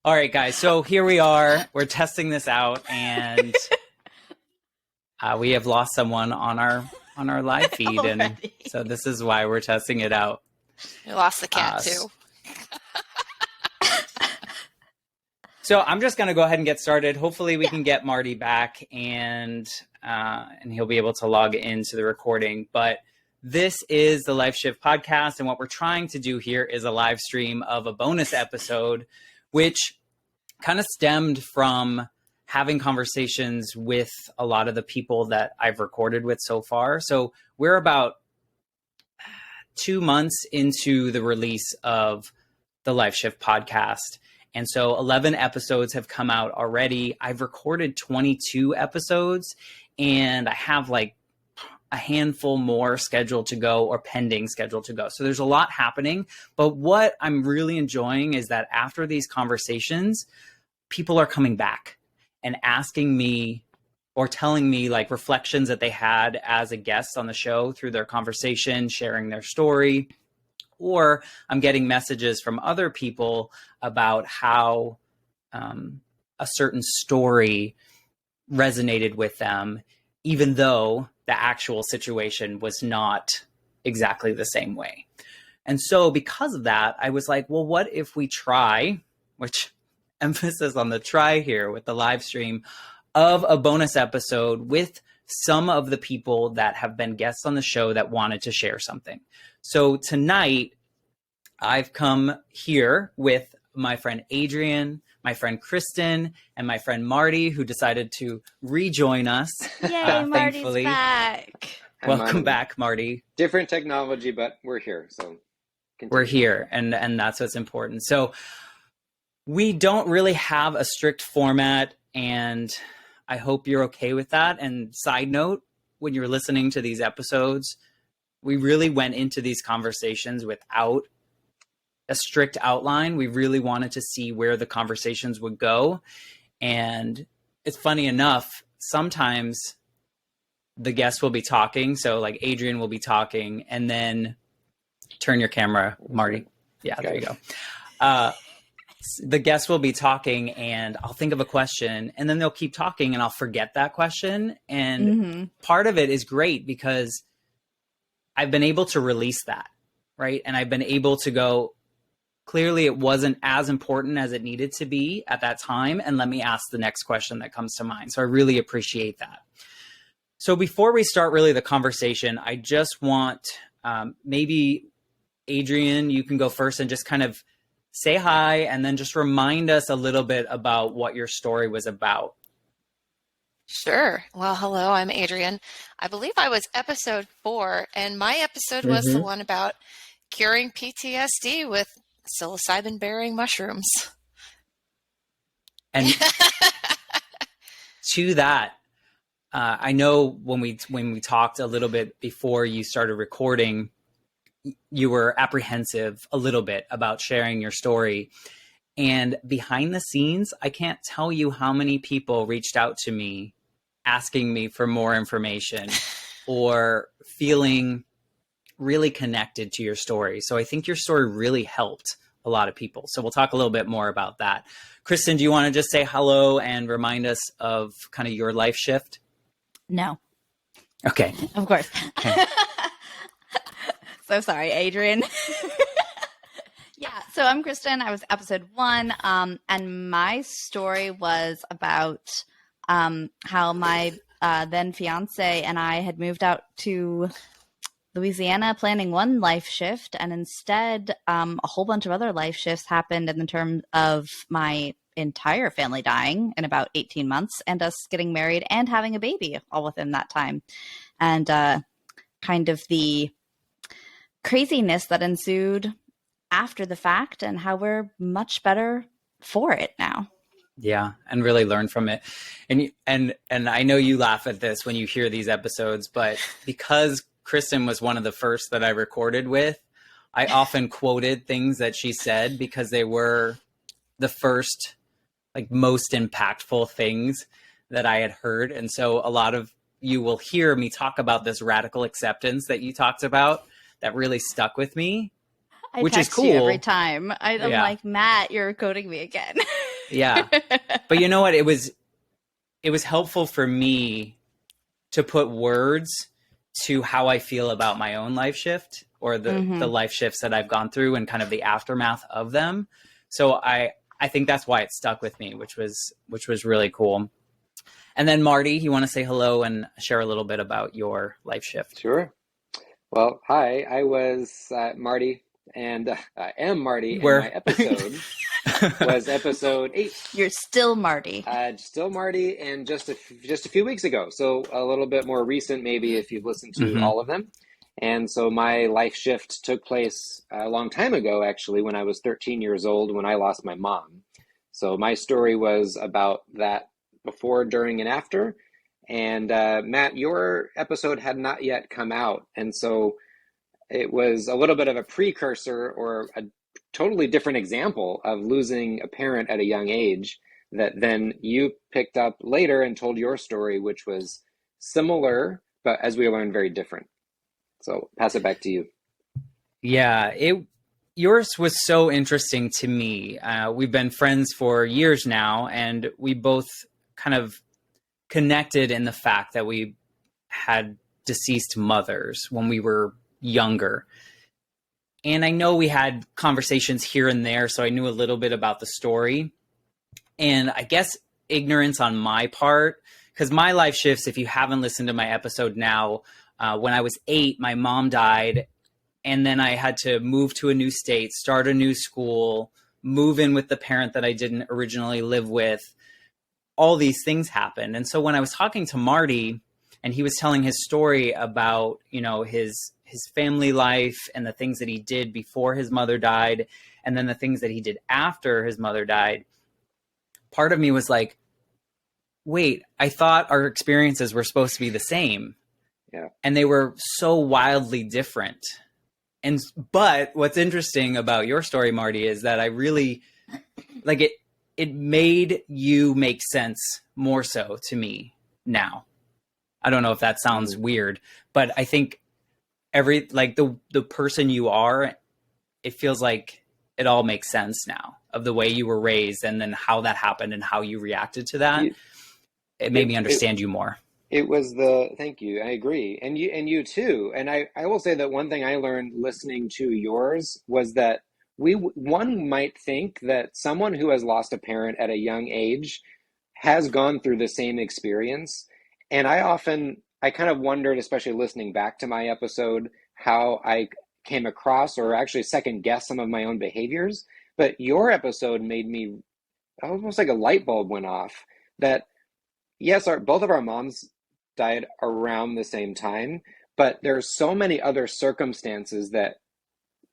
All right, guys. So here we are. We're testing this out, and we have lost someone on our live feed, and so this is why we're testing it out. We lost the cat too. So I'm just going to go ahead and get started. Hopefully, we can get Marty back, and he'll be able to log into the recording. But this is the Life Shift podcast, and what we're trying to do here is a live stream of a bonus episode, which kind of stemmed from having conversations with a lot of the people that I've recorded with so far. So we're about 2 months into the release of the Life Shift podcast. And so 11 episodes have come out already. I've recorded 22 episodes, and I have like a handful more scheduled to go or pending scheduled to go. So there's a lot happening. But what I'm really enjoying is that after these conversations, people are coming back and asking me or telling me like reflections that they had as a guest on the show through their conversation, sharing their story. Or I'm getting messages from other people about how a certain story resonated with them, even though the actual situation was not exactly the same way. And so because of that, I was like, well, what if we try, which emphasis on the try here with the live stream, of a bonus episode with some of the people that have been guests on the show that wanted to share something. So tonight, I've come here with my friend Adrienne, my friend Christin, and my friend Marty, who decided to rejoin us. Yay, Marty's back. Welcome back, Marty. Different technology, but we're here. So we're here, and that's what's important. So we don't really have a strict format, and I hope you're okay with that. And side note, when you're listening to these episodes, we really went into these conversations without a strict outline. We really wanted to see where the conversations would go. And it's funny enough, sometimes the guest will be talking. So like Adrienne will be talking, and then turn your camera, Marty. Yeah, there you go. The guest will be talking, and I'll think of a question, and then they'll keep talking, and I'll forget that question. And part of it is great because I've been able to release that, right? And I've been able to go, clearly it wasn't as important as it needed to be at that time, and let me ask the next question that comes to mind. So I really appreciate that. So before we start really the conversation, I just want maybe Adrienne, you can go first and just kind of say hi, and then just remind us a little bit about what your story was about. Sure. Well, hello, I'm Adrienne. I believe I was episode 4, and my episode was the one about curing PTSD with psilocybin-bearing mushrooms. And to that, I know when we talked a little bit before you started recording, you were apprehensive a little bit about sharing your story. And behind the scenes, I can't tell you how many people reached out to me asking me for more information or feeling really connected to your story. So I think your story really helped a lot of people. So we'll talk a little bit more about that. Christin, do you want to just say hello and remind us of kind of your life shift? No. Okay. Of course. Okay. So sorry, Adrienne. Yeah, so I'm Christin. I was episode 1, and my story was about how my then fiance and I had moved out to Louisiana planning one life shift, and instead a whole bunch of other life shifts happened in the terms of my entire family dying in about 18 months and us getting married and having a baby all within that time. And kind of the craziness that ensued after the fact and how we're much better for it now. Yeah, and really learn from it. And I know you laugh at this when you hear these episodes, but because Christin was one of the first that I recorded with, I often quoted things that she said because they were the first, like, most impactful things that I had heard. And so a lot of you will hear me talk about this radical acceptance that you talked about that really stuck with me, which is cool. You every time. I'm like, Matt, you're quoting me again. Yeah. But you know what? It was helpful for me to put words to how I feel about my own life shift or the life shifts that I've gone through and kind of the aftermath of them. So I think that's why it stuck with me, which was really cool. And then Marty, you want to say hello and share a little bit about your life shift? Sure. Well, hi, I was Marty, and I am Marty, and my episode was episode 8. You're still Marty. Still Marty, and just a few weeks ago, so a little bit more recent, maybe if you've listened to all of them. And so my life shift took place a long time ago, actually, when I was 13 years old, when I lost my mom. So my story was about that before, during, and after. And Matt, your episode had not yet come out, and so it was a little bit of a precursor or a totally different example of losing a parent at a young age that then you picked up later and told your story, which was similar, but as we learned, very different. So pass it back to you. Yeah, yours was so interesting to me. We've been friends for years now, and we both kind of connected in the fact that we had deceased mothers when we were younger. And I know we had conversations here and there, so I knew a little bit about the story. And I guess ignorance on my part, because my life shifts, if you haven't listened to my episode now, when I was 8, my mom died, and then I had to move to a new state, start a new school, move in with the parent that I didn't originally live with. All these things happened. And so when I was talking to Marty and he was telling his story about, his family life and the things that he did before his mother died, and then the things that he did after his mother died, part of me was like, wait, I thought our experiences were supposed to be the same. Yeah. And they were so wildly different. But what's interesting about your story, Marty, is that I really like it. It made you make sense more so to me now. I don't know if that sounds weird, but I think the person you are, it feels like it all makes sense now of the way you were raised and then how that happened and how you reacted to that. It made me understand you more. It was thank you. I agree. And you too. And I will say that one thing I learned listening to yours was that one might think that someone who has lost a parent at a young age has gone through the same experience. And I kind of wondered, especially listening back to my episode, how I came across or actually second guess some of my own behaviors. But your episode made me almost like a light bulb went off that yes, both of our moms died around the same time, but there's so many other circumstances that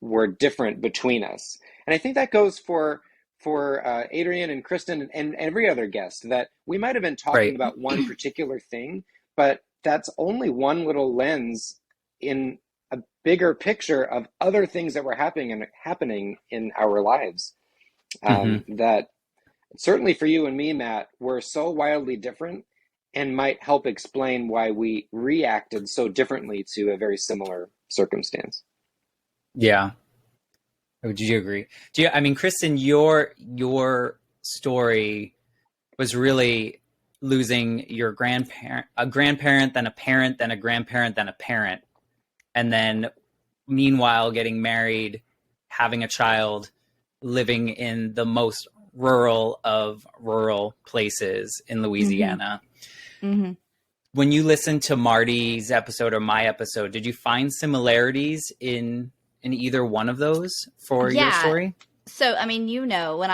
were different between us. And I think that goes for Adrienne and Christin and every other guest, that we might have been talking about one particular thing, but that's only one little lens in a bigger picture of other things that were happening in our lives. That certainly for you and me, Matt, were so wildly different and might help explain why we reacted so differently to a very similar circumstance. Yeah. Would you agree? Christin, your story was really losing your a grandparent, then a parent, then a grandparent, then a parent. And then meanwhile, getting married, having a child, living in the most rural of rural places in Louisiana. Mm-hmm. When you listened to Marty's episode or my episode, did you find similarities in either one of those for your story? So, when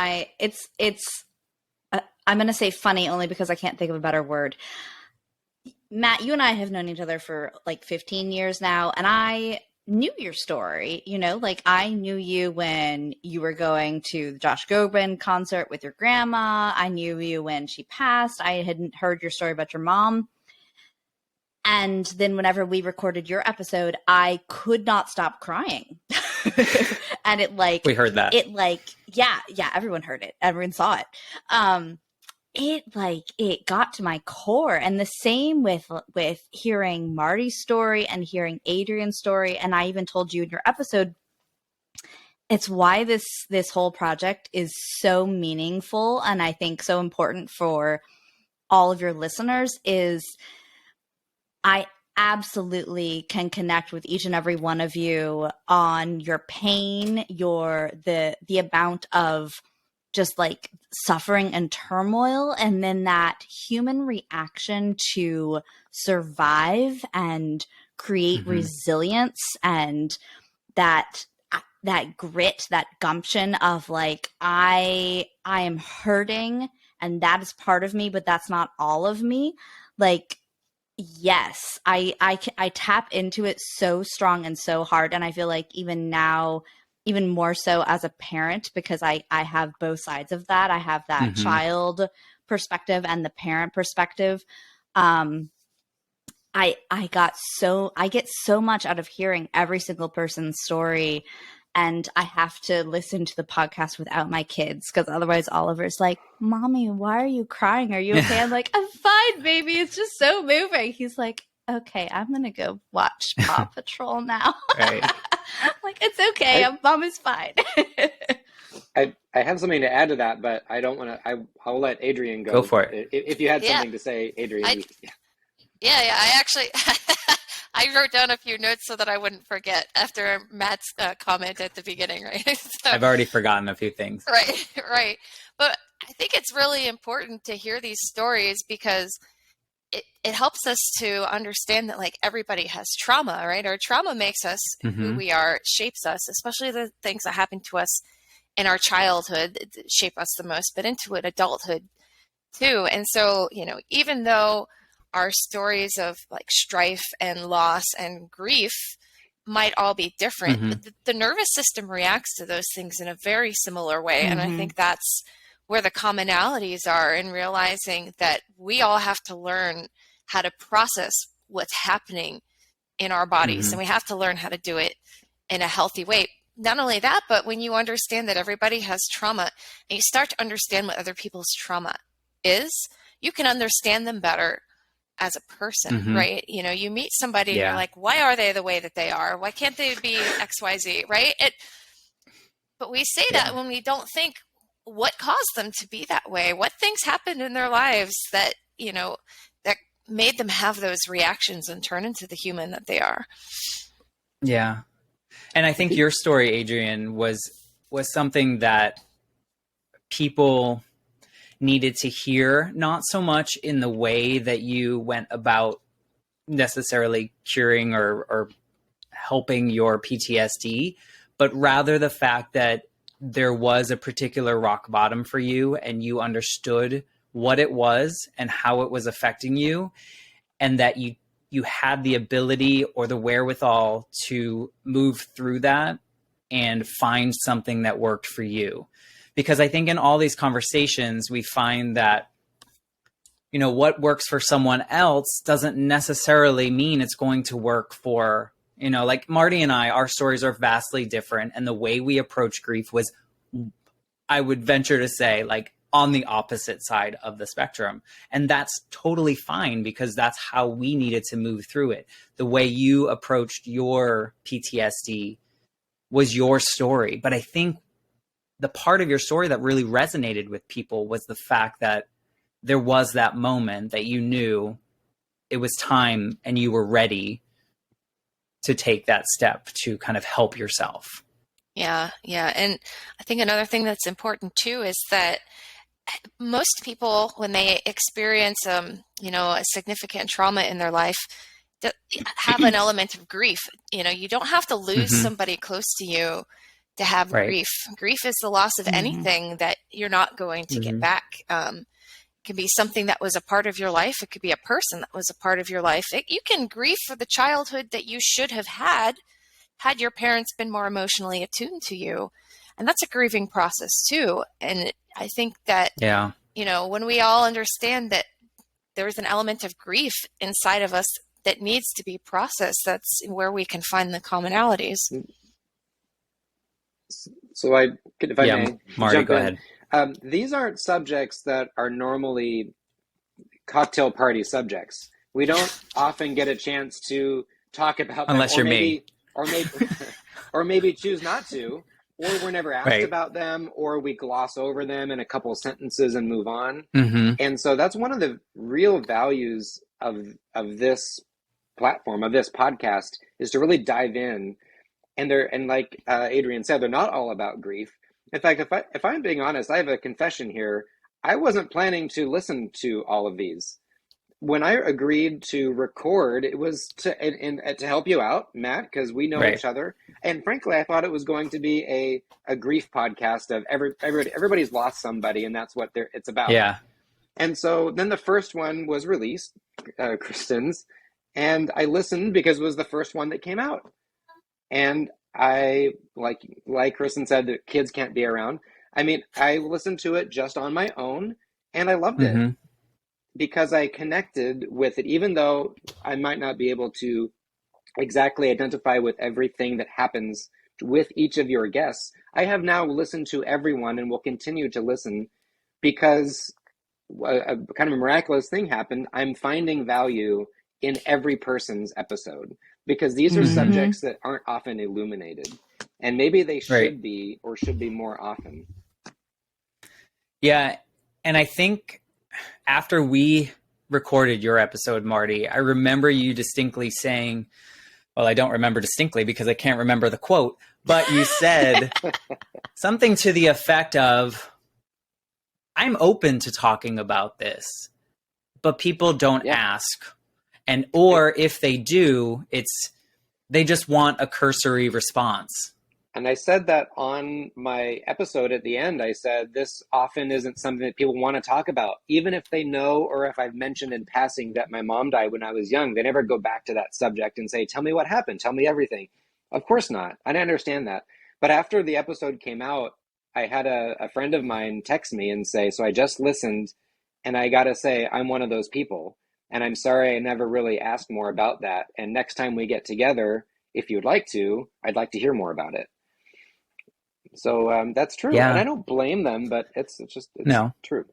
I'm going to say funny only because I can't think of a better word. Matt, you and I have known each other for like 15 years now, and I knew your story. I knew you when you were going to the Josh Groban concert with your grandma. I knew you when she passed. I hadn't heard your story about your mom. And then whenever we recorded your episode, I could not stop crying. And we heard that. Everyone heard it. Everyone saw it. It got to my core. And the same with hearing Marty's story and hearing Adrienne's story. And I even told you in your episode it's why this whole project is so meaningful, and I think so important for all of your listeners. Is I absolutely can connect with each and every one of you on your pain, the amount of just like suffering and turmoil, and then that human reaction to survive and create resilience, and that grit, that gumption of like, I am hurting and that is part of me, but that's not all of me. Like, yes, I tap into it so strong and so hard. And I feel like even now, even more so as a parent, because I have both sides of that. I have that child perspective and the parent perspective. I get so much out of hearing every single person's story, and I have to listen to the podcast without my kids, because otherwise Oliver's like, "Mommy, why are you crying? Are you okay?" I'm like, "I'm fine, baby. It's just so moving." He's like, "Okay, I'm gonna go watch Paw Patrol now." Right. I'm like, "It's okay. Mom is fine." I have something to add to that, but I don't want to. I'll let Adrienne go. Go for it. If you had something to say, Adrienne. Yeah. I actually, I wrote down a few notes so that I wouldn't forget after Matt's comment at the beginning, right? So, I've already forgotten a few things. Right. But I think it's really important to hear these stories, because it helps us to understand that like everybody has trauma, right? Our trauma makes us who we are, shapes us, especially the things that happen to us in our childhood shape us the most, but into adulthood too. And so, even though our stories of like strife and loss and grief might all be different, but the nervous system reacts to those things in a very similar way. And I think that's where the commonalities are, in realizing that we all have to learn how to process what's happening in our bodies, and we have to learn how to do it in a healthy way. Not only that, but when you understand that everybody has trauma, and you start to understand what other people's trauma is, you can understand them better as a person, right? You meet somebody and you're like, why are they the way that they are? Why can't they be XYZ, right? But we say that when we don't think what caused them to be that way, what things happened in their lives that, that made them have those reactions and turn into the human that they are. Yeah. And I think your story, Adrienne, was something that people needed to hear, not so much in the way that you went about necessarily curing or helping your PTSD, but rather the fact that there was a particular rock bottom for you, and you understood what it was and how it was affecting you, and that you had the ability or the wherewithal to move through that and find something that worked for you. Because I think in all these conversations, we find that, what works for someone else doesn't necessarily mean it's going to work for, like Marty and I, our stories are vastly different. And the way we approach grief was, I would venture to say, like on the opposite side of the spectrum. And that's totally fine, because that's how we needed to move through it. The way you approached your PTSD was your story. But I think the part of your story that really resonated with people was the fact that there was that moment that you knew it was time and you were ready to take that step to kind of help yourself. Yeah. And I think another thing that's important too is that most people, when they experience, a significant trauma in their life, have an element of grief. You don't have to lose somebody close to you to have grief. Grief is the loss of anything that you're not going to get back. It can be something that was a part of your life. It could be a person that was a part of your life. You can grieve for the childhood that you should have had your parents been more emotionally attuned to you. And that's a grieving process too. And I think that, when we all understand that there's an element of grief inside of us that needs to be processed, that's where we can find the commonalities. So if I may, Marty, go ahead. These aren't subjects that are normally cocktail party subjects. We don't often get a chance to talk about them, unless you're me, or maybe choose not to. or we're never asked Right. about them, or we gloss over them in a couple of sentences and move on. Mm-hmm. And so that's one of the real values of this platform, of this podcast, is to really dive in. And like Adrienne said, they're not all about grief. In fact, if I'm being honest, I have a confession here. I wasn't planning to listen to all of these. When I agreed to record, it was to help you out, Matt, because we know each other. And frankly, I thought it was going to be a grief podcast of everybody's lost somebody, and that's what it's about. Yeah. And so then the first one was released, Christin's, and I listened because it was the first one that came out. And I, like Christin said, the kids can't be around. I mean, I listened to it just on my own, and I loved it because I connected with it, even though I might not be able to exactly identify with everything that happens with each of your guests. I have now listened to everyone and will continue to listen because a kind of a miraculous thing happened. I'm finding value in every person's episode because these are subjects that aren't often illuminated, and maybe they should be, or should be more often. Yeah. And I think after we recorded your episode, Marty, I remember you distinctly saying, well, I don't remember distinctly because I can't remember the quote, but you said something to the effect of, I'm open to talking about this, but people don't ask. And, or if they do, they just want a cursory response. And I said that on my episode at the end. I said, this often isn't something that people want to talk about. Even if they know, or if I've mentioned in passing that my mom died when I was young, they never go back to that subject and say, tell me what happened. Tell me everything. Of course not. I understand that. But after the episode came out, I had a friend of mine text me and say, so I just listened, and I got to say, I'm one of those people. And I'm sorry I never really asked more about that. And next time we get together, if you'd like to, I'd like to hear more about it. So that's true. Yeah. And I don't blame them, but it's true.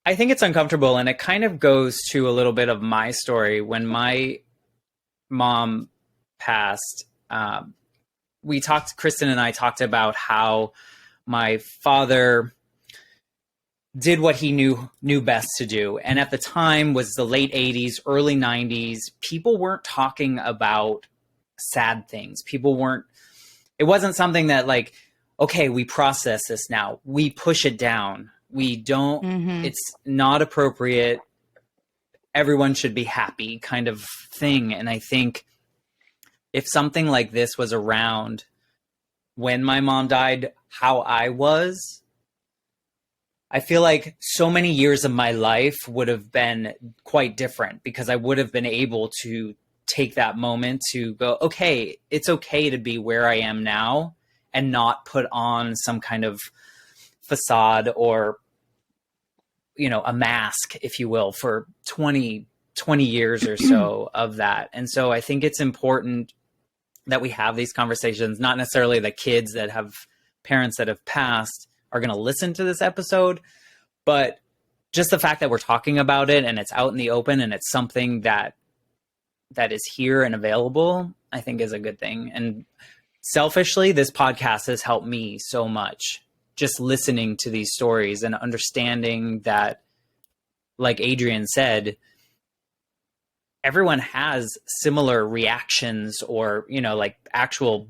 I think it's uncomfortable. And it kind of goes to a little bit of my story. When my mom passed, Christin and I talked about how my father did what he knew best to do. And at the time was the late 80s, early 90s. People weren't talking about sad things. It wasn't something that like, okay, we process this now. We push it down. We don't, it's not appropriate. Everyone should be happy kind of thing. And I think if something like this was around when my mom died, how I was, I feel like so many years of my life would have been quite different because I would have been able to take that moment to go, okay, it's okay to be where I am now and not put on some kind of facade or, a mask, if you will, for 20 years or so of that. And so I think it's important that we have these conversations, not necessarily the kids that have parents that have passed are going to listen to this episode, but just the fact that we're talking about it and it's out in the open and it's something that is here and available, I think is a good thing. And selfishly, this podcast has helped me so much, just listening to these stories and understanding that, like Adrienne said, everyone has similar reactions or, like actual,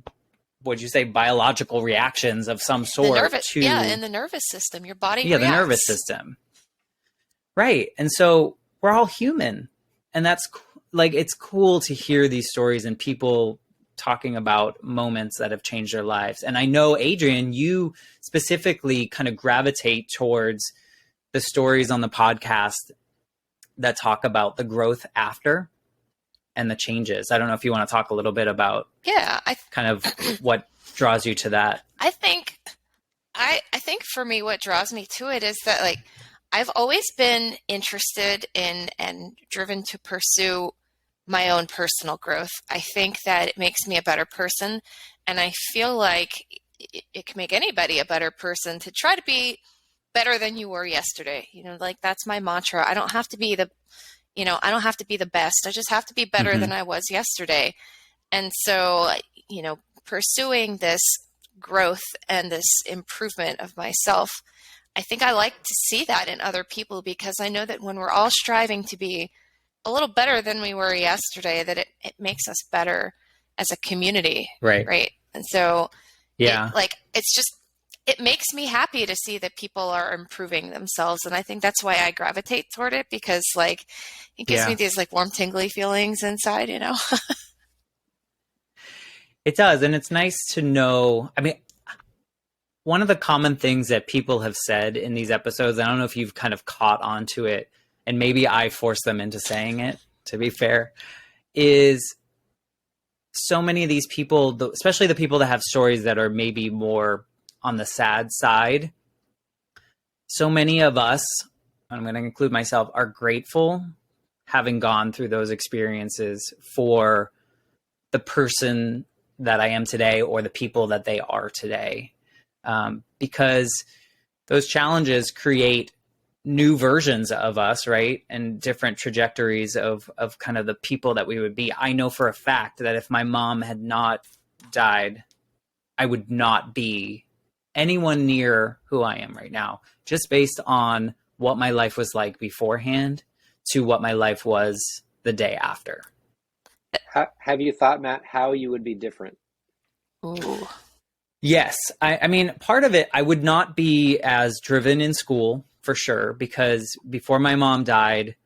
what'd you say, biological reactions of some sort in the nervous system, your body reacts. The nervous system. Right. And so we're all human. And that's like, it's cool to hear these stories and people talking about moments that have changed their lives. And I know, Adrienne, you specifically kind of gravitate towards the stories on the podcast that talk about the growth after and the changes. I don't know if you want to talk a little bit about kind of what draws you to that. I think for me, what draws me to it is that, like, I've always been interested in and driven to pursue my own personal growth. I think that it makes me a better person, and I feel like it can make anybody a better person to try to be better than you were yesterday. Like, that's my mantra. I don't have to be the best. I just have to be better than I was yesterday. And so, pursuing this growth and this improvement of myself, I think I like to see that in other people, because I know that when we're all striving to be a little better than we were yesterday, that it makes us better as a community. Right. And so it makes me happy to see that people are improving themselves. And I think that's why I gravitate toward it, because like it gives me these like warm, tingly feelings inside, you know? It does. And it's nice to know. I mean, one of the common things that people have said in these episodes, I don't know if you've kind of caught on to it, and maybe I forced them into saying it, to be fair, is so many of these people, especially the people that have stories that are maybe more on the sad side, so many of us, I'm going to include myself, are grateful having gone through those experiences for the person that I am today or the people that they are today. Because those challenges create new versions of us, right? And different trajectories of kind of the people that we would be. I know for a fact that if my mom had not died, I would not be anyone near who I am right now, just based on what my life was like beforehand to what my life was the day after. Have you thought, Matt, how you would be different? Ooh. Yes. I mean, part of it, I would not be as driven in school for sure, because before my mom died,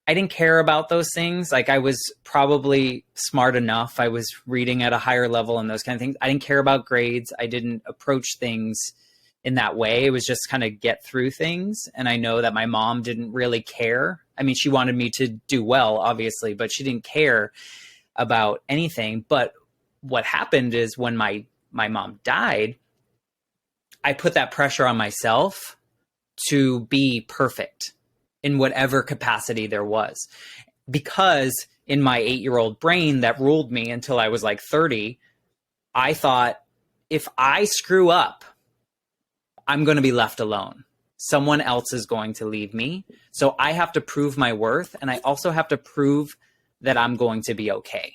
I didn't care about those things. Like I was probably smart enough. I was reading at a higher level and those kind of things. I didn't care about grades. I didn't approach things in that way. It was just kind of get through things. And I know that my mom didn't really care. I mean, she wanted me to do well, obviously, but she didn't care about anything. But what happened is when my mom died, I put that pressure on myself to be perfect in whatever capacity there was. Because in my 8-year-old brain that ruled me until I was like 30, I thought, if I screw up, I'm going to be left alone. Someone else is going to leave me. So I have to prove my worth. And I also have to prove that I'm going to be okay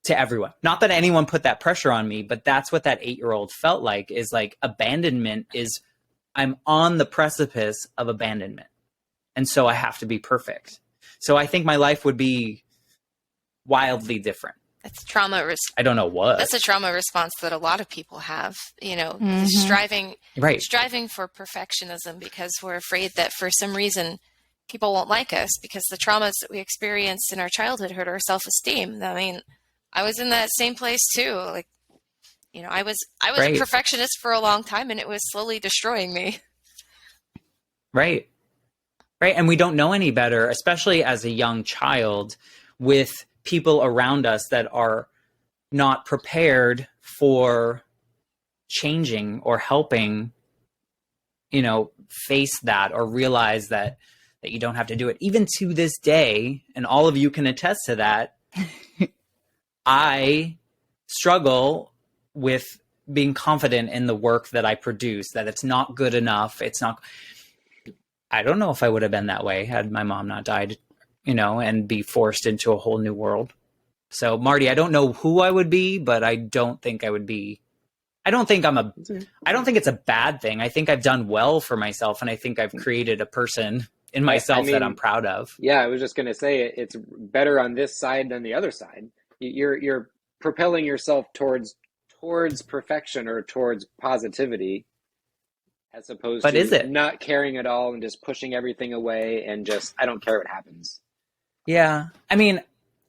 to everyone. Not that anyone put that pressure on me, but that's what that 8-year-old felt like, is like abandonment is, I'm on the precipice of abandonment. And so I have to be perfect. So I think my life would be wildly different. That's trauma. I don't know what. That's a trauma response that a lot of people have, you know, striving for perfectionism, because we're afraid that for some reason people won't like us, because the traumas that we experienced in our childhood hurt our self-esteem. I mean, I was in that same place too. Like, you know, I was a perfectionist for a long time, and it was slowly destroying me. Right. And we don't know any better, especially as a young child, with people around us that are not prepared for changing or helping, you know, face that or realize that you don't have to do it. Even to this day, and all of you can attest to that, I struggle with being confident in the work that I produce, that it's not good enough. I don't know if I would have been that way had my mom not died, you know, and be forced into a whole new world. So Marty, I don't know who I would be, but I don't think I would be, I don't think it's a bad thing. I think I've done well for myself, and I think I've created a person in myself that I'm proud of. Yeah, I was just going to say it's better on this side than the other side. You're propelling yourself towards perfection or towards positivity, as opposed to not caring at all and just pushing everything away and just, I don't care what happens. Yeah. I mean,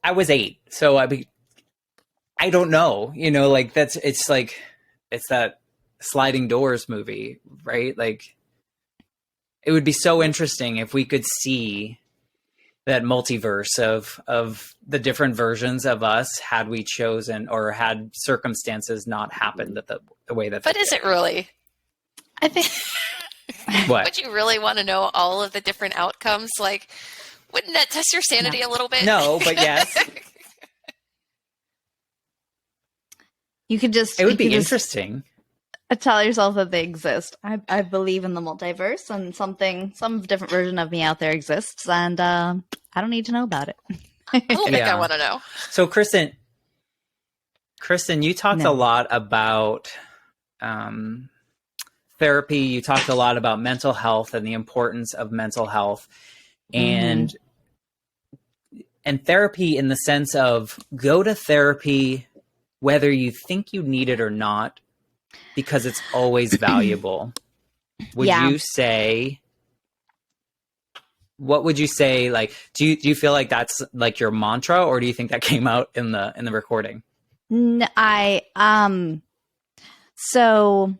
I was 8, so I don't know, you know, like it's that sliding doors movie, right? Like it would be so interesting if we could see that multiverse of the different versions of us had we chosen or had circumstances not happened the way that. But is it really? I think. What? Would you really want to know all of the different outcomes? Like, wouldn't that test your sanity a little bit? No, but yes. You could just. It would be interesting. Tell yourself that they exist. I believe in the multiverse, and some different version of me out there exists, and I don't need to know about it. I want to know. So, Christin, you talked a lot about therapy, you talked a lot about mental health and the importance of mental health, and therapy in the sense of go to therapy whether you think you need it or not, because it's always valuable. Would you say, what would you say? Like, do you feel like that's like your mantra, or do you think that came out in the recording? So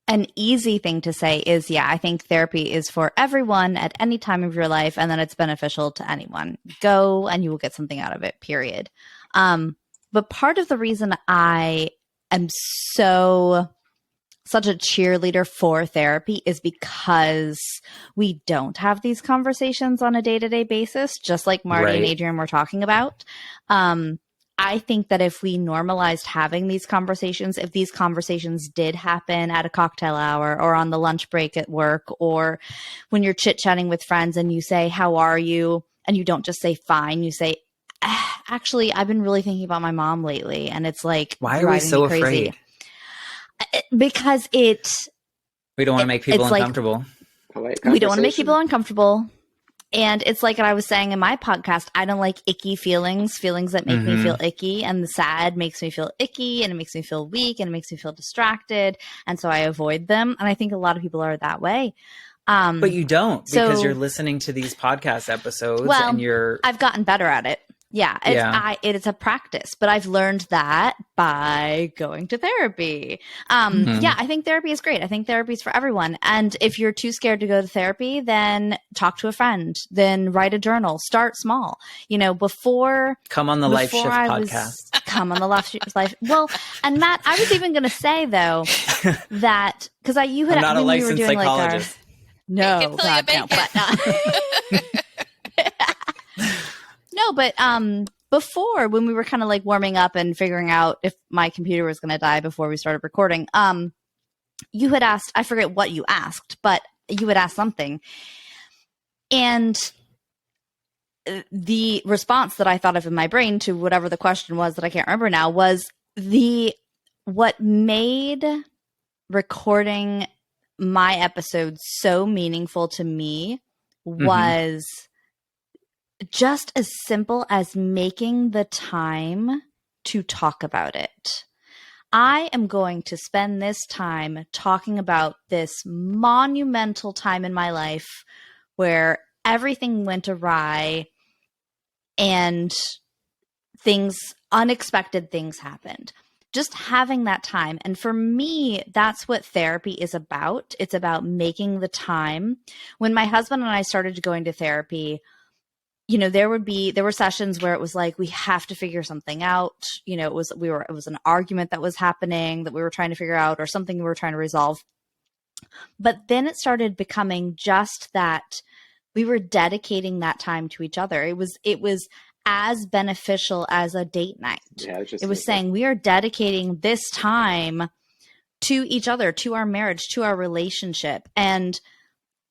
an easy thing to say is, I think therapy is for everyone at any time of your life, and then it's beneficial to anyone. Go and you will get something out of it, period. But part of the reason I am such a cheerleader for therapy is because we don't have these conversations on a day-to-day basis, just like Marty and Adrienne were talking about. I think that if we normalized having these conversations, if these conversations did happen at a cocktail hour or on the lunch break at work, or when you're chit-chatting with friends and you say, how are you? And you don't just say fine, you say, actually, I've been really thinking about my mom lately. And it's like, why are we so afraid? Because we don't want to make people uncomfortable. We don't want to make people uncomfortable. And it's like what I was saying in my podcast, I don't like icky feelings that make me feel icky. And the sad makes me feel icky, and it makes me feel weak, and it makes me feel distracted. And so I avoid them. And I think a lot of people are that way. But you don't, because you're listening to these podcast episodes, and I've gotten better at it. It's a practice, but I've learned that by going to therapy. I think therapy is great. I think therapy is for everyone. And if you're too scared to go to therapy, then talk to a friend, then write a journal, start small. Come on the Life Shift podcast. Come on the Life. Well, and Matt, I was even going to say though, that because you had, I'm not a licensed psychologist. No, God, no, but no, but before, when we were kind of like warming up and figuring out if my computer was going to die before we started recording, you had asked, I forget what you asked, but you had asked something. And the response that I thought of in my brain to whatever the question was that I can't remember now was what made recording my episode so meaningful to me was just as simple as making the time to talk about it. I am going to spend this time talking about this monumental time in my life where everything went awry and unexpected things happened. Just having that time. And for me, that's what therapy is about. It's about making the time. When my husband and I started going to therapy, there were sessions where it was like, we have to figure something out. It was an argument that was happening that we were trying to figure out, or something we were trying to resolve. But then it started becoming just that we were dedicating that time to each other. It was as beneficial as a date night. Yeah, it was saying we are dedicating this time to each other, to our marriage, to our relationship. And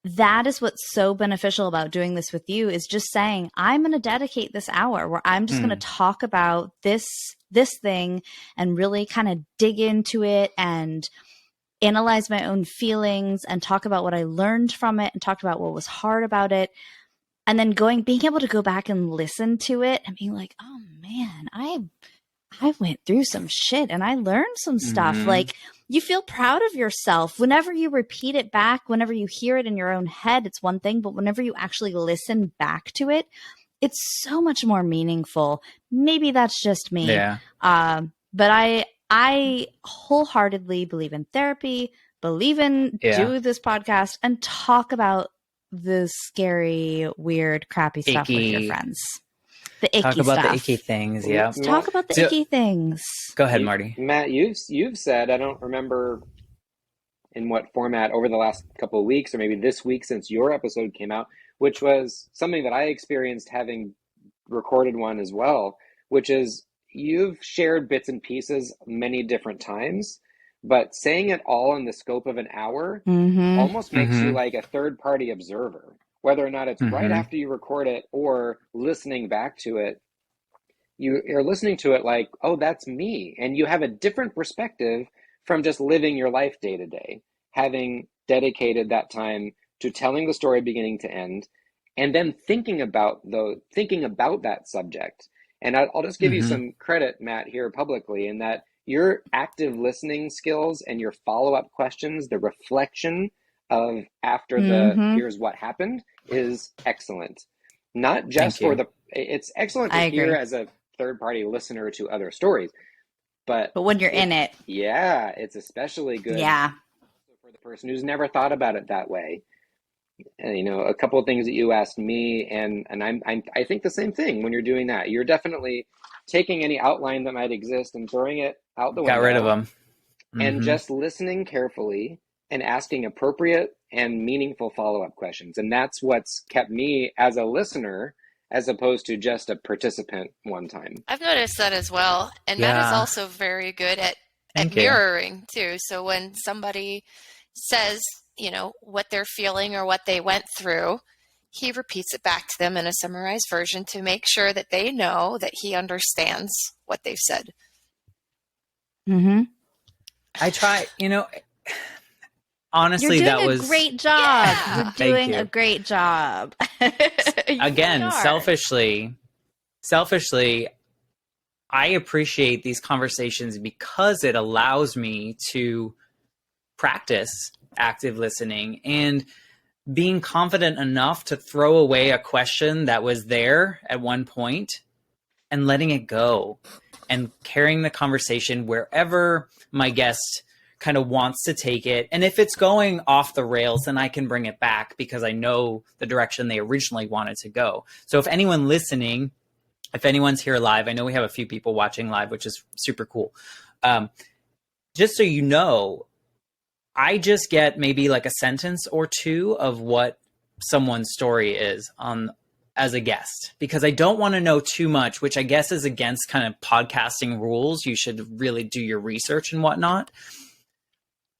that is what's so beneficial about doing this with you, is just saying, I'm going to dedicate this hour where I'm just going to talk about this thing and really kind of dig into it and analyze my own feelings and talk about what I learned from it and talk about what was hard about it. And then being able to go back and listen to it and being like, oh man, I went through some shit and I learned some stuff. Like, you feel proud of yourself. Whenever you repeat it back, whenever you hear it in your own head, it's one thing, but whenever you actually listen back to it, it's so much more meaningful. Maybe that's just me. Yeah. But I wholeheartedly believe in therapy, believe in do this podcast and talk about the scary, weird, crappy stuff with your friends. The icky stuff. Talk about the icky things, yeah. Talk about the icky things. Go ahead, Marty. Matt, you've said, I don't remember in what format, over the last couple of weeks, or maybe this week since your episode came out, which was something that I experienced having recorded one as well, which is you've shared bits and pieces many different times, but saying it all in the scope of an hour almost makes you like a third-party observer. Whether or not it's right after you record it or listening back to it, you're listening to it like, oh, that's me. And you have a different perspective from just living your life day to day, having dedicated that time to telling the story beginning to end, and then thinking about that subject. And I'll just give you some credit, Matt, here publicly, in that your active listening skills and your follow-up questions, the reflection of after the here's what happened, is excellent. Not just for it's excellent to hear as a third-party listener to other stories, but when you're in it, yeah, it's especially good for the person who's never thought about it that way. And, you know, a couple of things that you asked me, and I think the same thing when you're doing that. You're definitely taking any outline that might exist and throwing it out the window. Got rid of them. And just listening carefully and asking appropriate and meaningful follow-up questions. And that's what's kept me as a listener as opposed to just a participant one time. I've noticed that as well. And Matt is also very good at mirroring too. So when somebody says, you know, what they're feeling or what they went through, he repeats it back to them in a summarized version to make sure that they know that he understands what they've said. I try, you know, honestly, you're that doing was a great job. Yeah. You're doing a great job. Again, selfishly, I appreciate these conversations because it allows me to practice active listening and being confident enough to throw away a question that was there at one point and letting it go and carrying the conversation wherever my guest kind of wants to take it. And if it's going off the rails, then I can bring it back because I know the direction they originally wanted to go. So if anyone listening, if anyone's here live, I know we have a few people watching live, which is super cool. Just so you know, I just get maybe like a sentence or two of what someone's story is as a guest, because I don't want to know too much, which I guess is against kind of podcasting rules. You should really do your research and whatnot.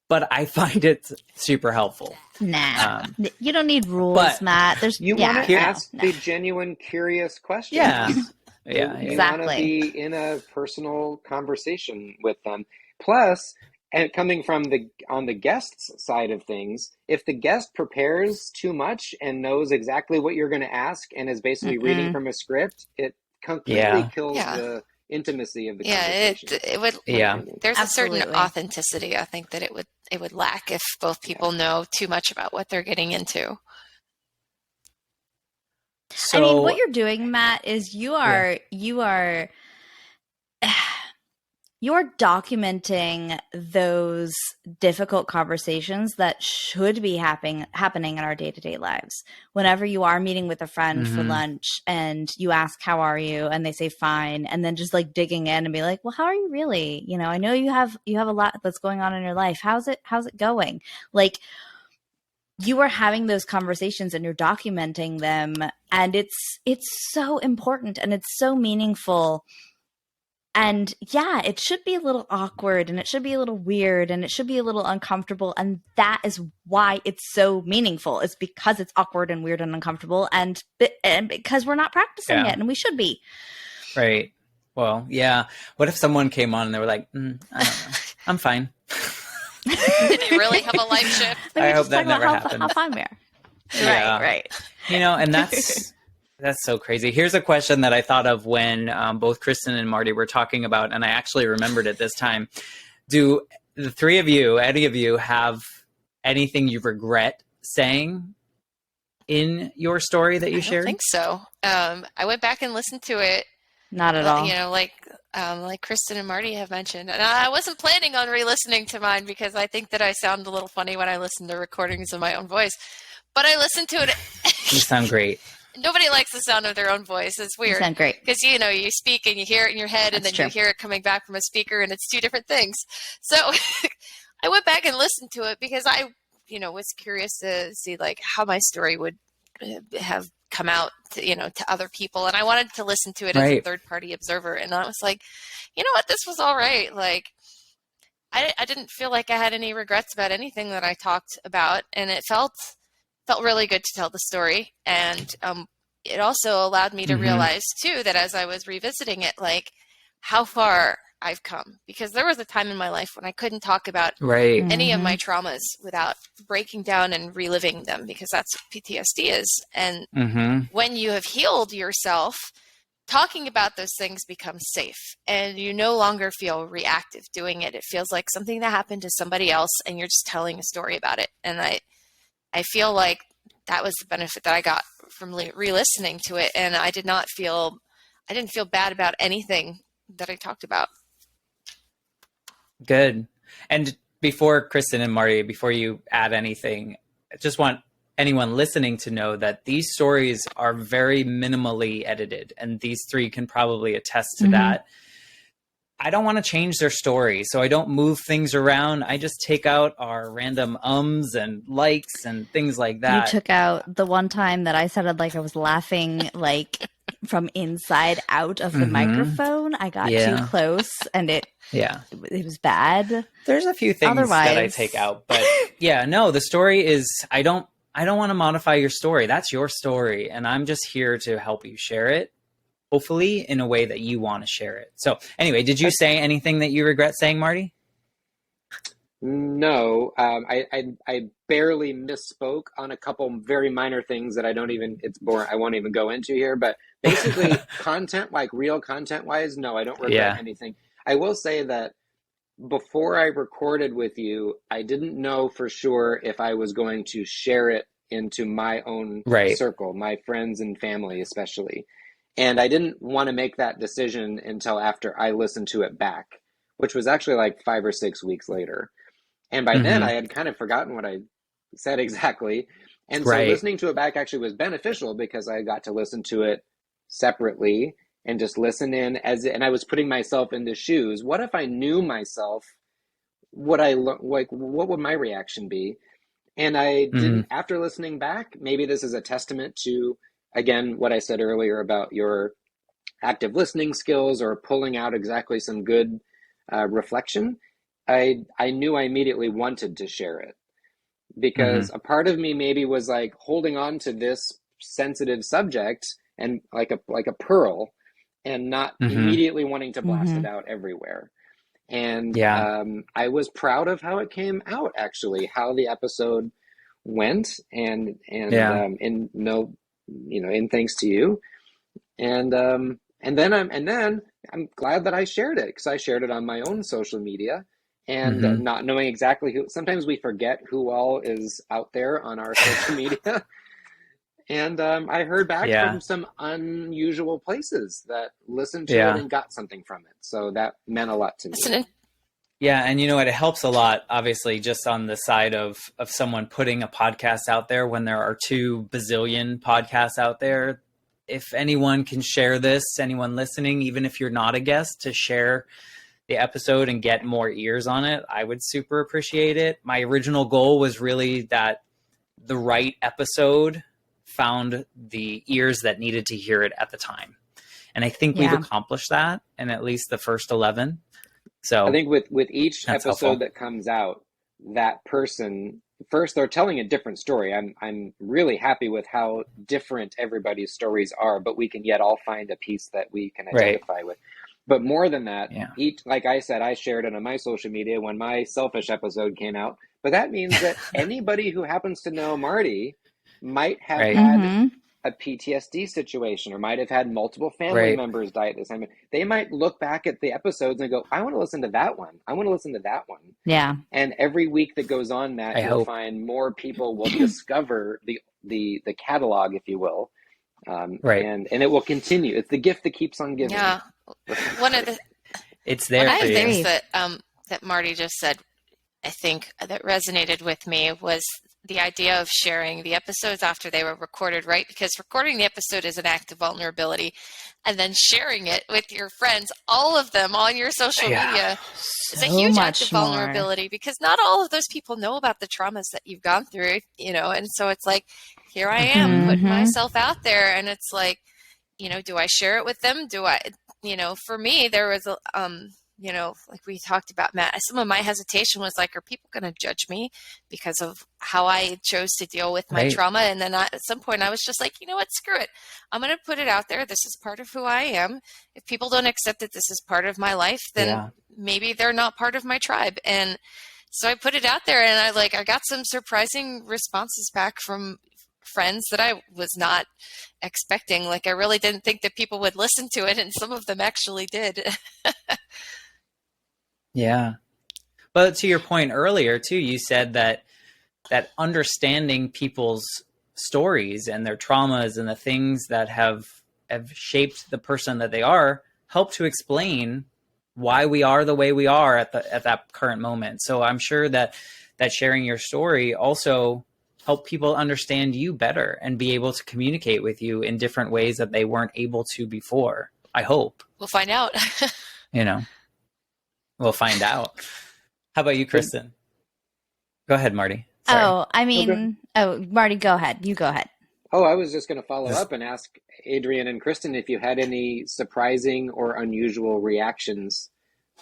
But I find it super helpful. Nah, you don't need rules, Matt. You want to ask the genuine, curious questions. Yeah, exactly. You want to be in a personal conversation with them. Plus, and coming from on the guest's side of things, if the guest prepares too much and knows exactly what you're going to ask and is basically reading from a script, it completely kills the intimacy of the conversation. It would. Yeah, there's a certain authenticity, I think, that it would lack if both people know too much about what they're getting into. So, I mean, what you're doing, Matt, is you're documenting those difficult conversations that should be happening in our day-to-day lives. Whenever you are meeting with a friend for lunch and you ask, how are you? And they say, fine. And then just like digging in and be like, well, how are you really? You know, I know you have a lot that's going on in your life. How's it going? Like, you are having those conversations and you're documenting them. And it's so important and it's so meaningful. And yeah, it should be a little awkward and it should be a little weird and it should be a little uncomfortable. And that is why it's so meaningful. It's because it's awkward and weird and uncomfortable and because we're not practicing it and we should be. Right. Well, yeah. What if someone came on and they were like, I don't know. I'm fine. Did you really have a life shift? I hope that never happened. How fine we are. Yeah. Right. You know, and that's so crazy. Here's a question that I thought of when both Christin and Marty were talking about, and I actually remembered it this time. Do the three of you, any of you, have anything you regret saying in your story that you shared? I think so. I went back and listened to it. Not at all. You know, like Christin and Marty have mentioned. And I wasn't planning on re-listening to mine because I think that I sound a little funny when I listen to recordings of my own voice. But I listened to it. You sound great. Nobody likes the sound of their own voice. It's weird. You sound great. Because, you know, you speak and you hear it in your head and then you hear it coming back from a speaker and it's two different things. So I went back and listened to it because I, you know, was curious to see like how my story would have come out to, you know, to other people. And I wanted to listen to it as a third party observer. And I was like, you know what, this was all right. Like, I didn't feel like I had any regrets about anything that I talked about. And it felt really good to tell the story. And it also allowed me to realize too, that as I was revisiting it, like how far I've come, because there was a time in my life when I couldn't talk about Right. any of my traumas without breaking down and reliving them, because that's what PTSD is. And when you have healed yourself, talking about those things becomes safe, and you no longer feel reactive doing it. It feels like something that happened to somebody else, and you're just telling a story about it. And I feel like that was the benefit that I got from re-listening to it. And I didn't feel bad about anything that I talked about. Good. And before Christin and Marty, before you add anything, I just want anyone listening to know that these stories are very minimally edited, and these three can probably attest to that. I don't want to change their story, so I don't move things around. I just take out our random ums and likes and things like that. You took out the one time that I sounded like I was laughing like from inside out of the microphone. I got too close, and it was bad. There's a few things that I take out, but the story is, I don't want to modify your story. That's your story, and I'm just here to help you share it, hopefully in a way that you want to share it. So anyway, did you say anything that you regret saying, Marty? No, I barely misspoke on a couple very minor things that it's boring. I won't even go into here, but basically content, like real content wise, no, I don't regret anything. I will say that before I recorded with you, I didn't know for sure if I was going to share it into my own circle, my friends and family especially. And I didn't want to make that decision until after I listened to it back, which was actually like 5 or 6 weeks later. And by then I had kind of forgotten what I said exactly. And so listening to it back actually was beneficial, because I got to listen to it separately and just listen in and I was putting myself in the shoes. What if I knew myself? What would my reaction be? And I didn't, after listening back, maybe this is a testament to, again, what I said earlier about your active listening skills or pulling out exactly some good reflection. I knew I immediately wanted to share it, because a part of me maybe was like holding on to this sensitive subject and like a pearl, and not immediately wanting to blast it out everywhere. And I was proud of how it came out, actually, how the episode went, and in thanks to you. And then I'm glad that I shared it, because I shared it on my own social media, and not knowing exactly who. Sometimes we forget who all is out there on our social media. And I heard back from some unusual places that listened to it and got something from it. So that meant a lot to me. Yeah, and you know what? It helps a lot, obviously, just on the side of someone putting a podcast out there when there are 2 bazillion podcasts out there. If anyone can share this, anyone listening, even if you're not a guest, to share the episode and get more ears on it, I would super appreciate it. My original goal was really that the right episode found the ears that needed to hear it at the time. And I think we've accomplished that in at least the first 11. So I think with each episode that comes out, that person, first, they're telling a different story. I'm really happy with how different everybody's stories are, but we can yet all find a piece that we can identify with. But more than that, each, like I said, I shared it on my social media when my selfish episode came out. But that means that anybody who happens to know Marty might have had a PTSD situation, or might have had multiple family members die at this time. They might look back at the episodes and go, I want to listen to that one. I want to listen to that one. Yeah. And every week that goes on, Matt, you'll find more people will discover the catalog, if you will. And it will continue. It's the gift that keeps on giving. Yeah. One of the things that Marty just said, I think, that resonated with me was the idea of sharing the episodes after they were recorded, right? Because recording the episode is an act of vulnerability, and then sharing it with your friends, all of them on your social media, is a huge act of vulnerability, because not all of those people know about the traumas that you've gone through, and so it's like, here I am putting myself out there, and it's like, do I share it with them? Do I, for me, there was like we talked about, Matt, some of my hesitation was like, are people going to judge me because of how I chose to deal with my trauma? And then at some point I was just like, you know what, screw it. I'm going to put it out there. This is part of who I am. If people don't accept that this is part of my life, then maybe they're not part of my tribe. And so I put it out there, and I got some surprising responses back from friends that I was not expecting. Like, I really didn't think that people would listen to it, and some of them actually did. Yeah. But to your point earlier too, you said that understanding people's stories and their traumas and the things that have shaped the person that they are help to explain why we are the way we are at that current moment. So I'm sure that sharing your story also help people understand you better and be able to communicate with you in different ways that they weren't able to before. I hope. We'll find out. We'll find out. How about you, Christin? Go ahead, Marty. Sorry. Marty, go ahead. You go ahead. Oh, I was just going to follow up and ask Adrienne and Christin if you had any surprising or unusual reactions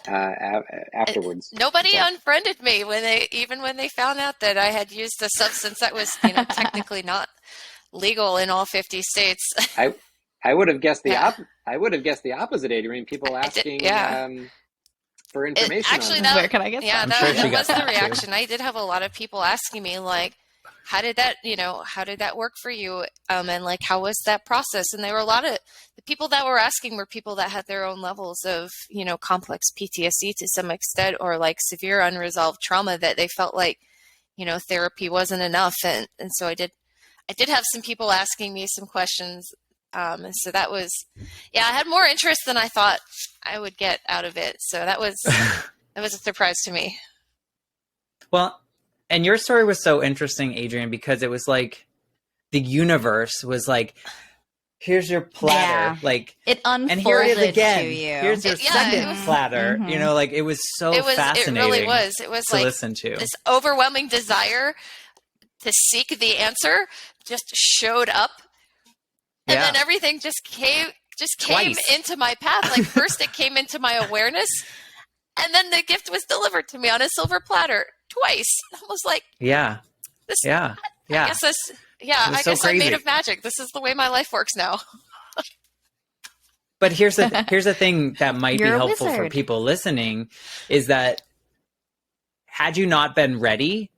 afterwards. Nobody unfriended me when they found out that I had used a substance that was technically not legal in all 50 states. I would have guessed I would have guessed the opposite, Adrienne. People asking for information. Where can I get some? That was the reaction. I did have a lot of people asking me, like, how did that work for you? And like, how was that process? And there were a lot of the people that were asking were people that had their own levels of, complex PTSD to some extent, or like severe unresolved trauma that they felt like, therapy wasn't enough. And so I did have some people asking me some questions. And so that was, I had more interest than I thought I would get out of it. So that was a surprise to me. Well, and your story was so interesting, Adrienne, because it was like the universe was like, here's your platter. Like it unfolded and here it is again. To you. Here's your second platter. Mm-hmm. It was so fascinating. It really was. It was to listen to. This overwhelming desire to seek the answer just showed up. And then everything just came into my path. Like, first it came into my awareness, and then the gift was delivered to me on a silver platter twice. I was like, I guess I'm made of magic. This is the way my life works now. But here's the thing that might be helpful for people listening is that had you not been ready,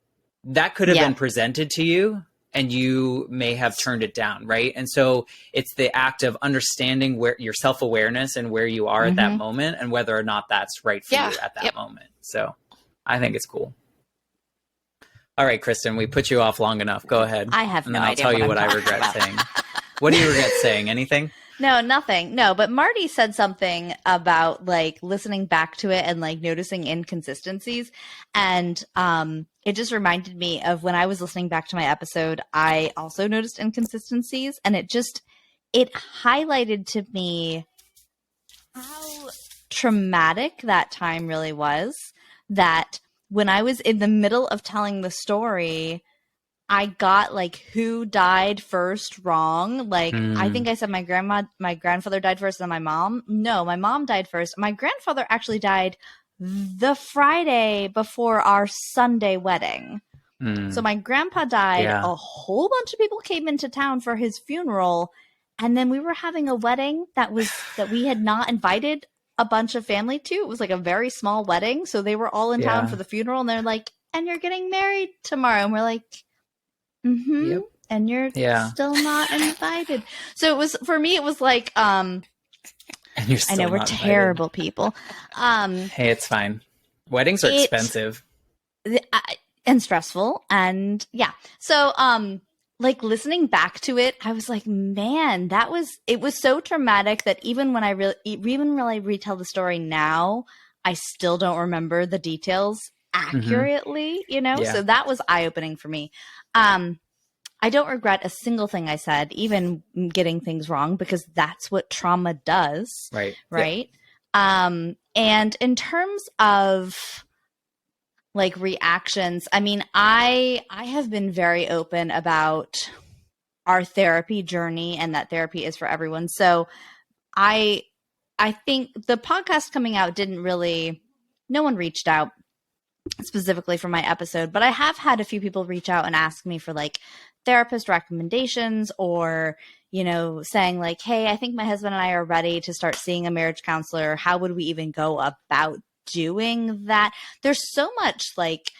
that could have been presented to you, and you may have turned it down, right? And so it's the act of understanding where your self-awareness and where you are at that moment and whether or not that's right for you at that moment. So I think it's cool. All right, Christin, we put you off long enough. Go ahead. I have and no then I'll idea tell what you what I'm I regret talking saying. What do you regret saying? Anything? No, nothing. No, but Marty said something about like listening back to it and like noticing inconsistencies. And it just reminded me of when I was listening back to my episode, I also noticed inconsistencies, and it highlighted to me how traumatic that time really was, that when I was in the middle of telling the story, I got like who died first wrong. Like, I think I said my grandfather died first, then my mom. No, my mom died first. My grandfather actually died the Friday before our Sunday wedding. So my grandpa died. A whole bunch of people came into town for his funeral, and then we were having a wedding that we had not invited a bunch of family to. It was like a very small wedding, so they were all in town for the funeral, and they're like, "And you're getting married tomorrow," and we're like, and you're still not invited. So it was, for me, it was like, and you're still I know we're terrible people. Hey, it's fine. Weddings are expensive and stressful, and so like listening back to it, I was like, man, it was so traumatic that even when I really retell the story now, I still don't remember the details accurately, so that was eye-opening for me. I don't regret a single thing I said, even getting things wrong, because that's what trauma does. Right. And in terms of like reactions, I mean, I have been very open about our therapy journey and that therapy is for everyone. So I I think the podcast coming out no one reached out specifically for my episode, but I have had a few people reach out and ask me for like therapist recommendations, or, saying like, hey, I think my husband and I are ready to start seeing a marriage counselor. How would we even go about doing that? There's so much like,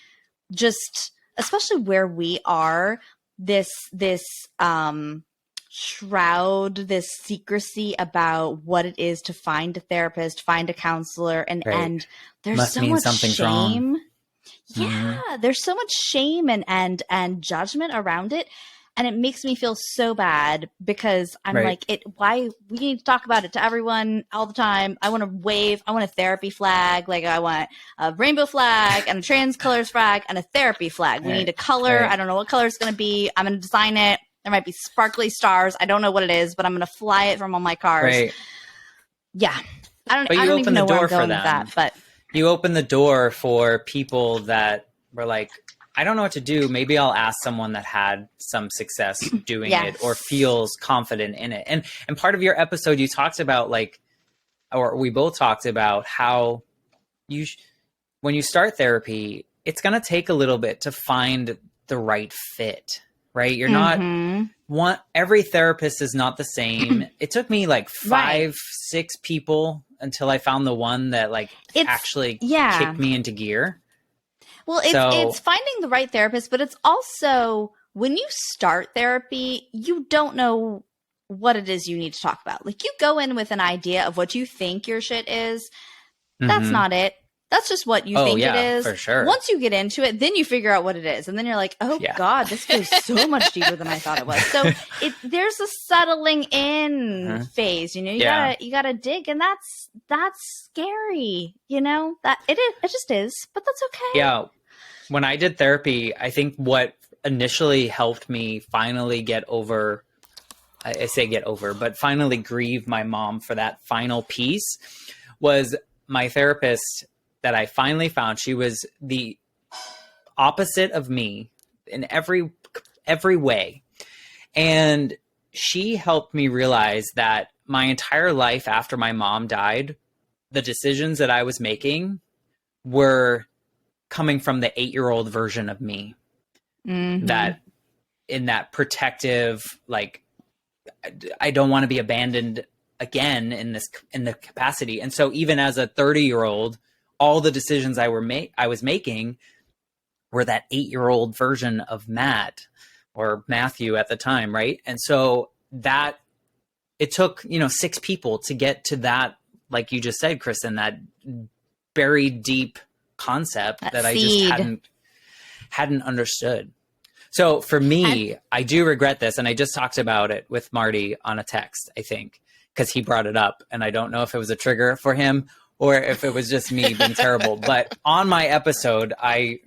just especially where we are, this shroud, this secrecy about what it is to find a therapist, find a counselor, and there's Must so mean much something's shame. wrong. Yeah, there's so much shame and judgment around it. And it makes me feel so bad because I'm like, why we need to talk about it to everyone all the time. I want a therapy flag. Like I want a rainbow flag and a trans colors flag and a therapy flag. We need a color. I don't know what color it's going to be. I'm going to design it. There might be sparkly stars. I don't know what it is, but I'm going to fly it from all my cars. Right. Yeah. I don't even know where I'm going with that, but you open the door for people that were like, I don't know what to do. Maybe I'll ask someone that had some success doing it or feels confident in it. And part of your episode, you talked about or we both talked about how when you start therapy, it's going to take a little bit to find the right fit, right? You're not every therapist is not the same. It took me like 5-6 people until I found the one that actually kicked me into gear. Well, it's finding the right therapist, but it's also when you start therapy, you don't know what it is you need to talk about. Like you go in with an idea of what you think your shit is. That's not it. That's just what you think it is. For sure. Once you get into it, then you figure out what it is. And then you're like, oh God, this goes so much deeper than I thought it was. So there's a settling in phase, you gotta dig, and that's scary, that it just is, but that's okay. Yeah. When I did therapy, I think what initially helped me finally get over, I say get over, but finally grieve my mom for that final piece was my therapist that I finally found. She was the opposite of me in every way. And she helped me realize that my entire life after my mom died, the decisions that I was making were coming from the 8-year-old version of me. That in that protective, like, I don't want to be abandoned again in the capacity. And so even as a 30-year-old, all the decisions I was making were that 8-year-old version of Matt or Matthew at the time. Right. And so that it took, 6 people to get to that, like you just said, Christin, that buried deep concept that I just hadn't understood. So for me, I do regret this. And I just talked about it with Marty on a text, I think, because he brought it up. And I don't know if it was a trigger for him or if it was just me being terrible. But on my episode, I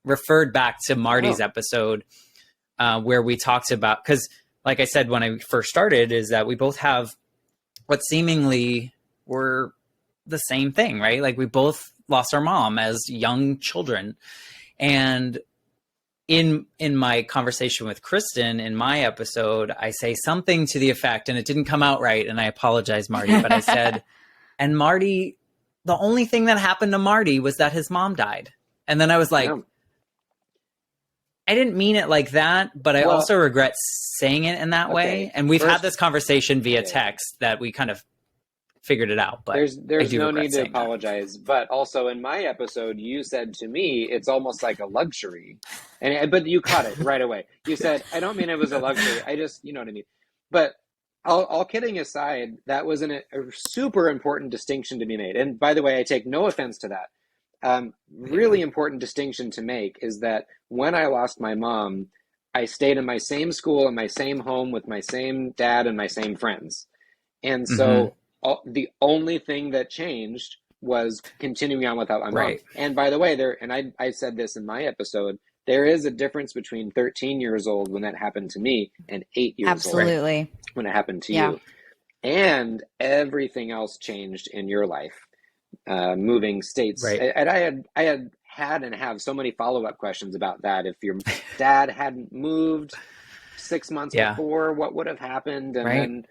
referred back to Marty's episode where we talked about, because like I said, when I first started, is that we both have what seemingly were the same thing, right? Like we both lost our mom as young children. And in my conversation with Christin, in my episode, I say something to the effect, and it didn't come out right, and I apologize, Marty, but I said, and Marty, the only thing that happened to Marty was that his mom died. And then I was like, I didn't mean it like that, but I also regret saying it in that way. And we've had this conversation via text that we kind of figured it out, but there's no need to apologize. But also in my episode, you said to me, it's almost like a luxury, but you caught it right away. You said, I don't mean it was a luxury. I just, you know what I mean? But all kidding aside, that was a super important distinction to be made. And by the way, I take no offense to that. Really important distinction to make is that when I lost my mom, I stayed in my same school, in my same home with my same dad and my same friends. And so the only thing that changed was continuing on without my mom. And by the way, I said this in my episode, there is a difference between 13 years old when that happened to me and 8 years old when it happened to you. And everything else changed in your life, moving states. And I had and have so many follow-up questions about that. If your dad hadn't moved, 6 months Yeah. before, what would have happened, and Right. then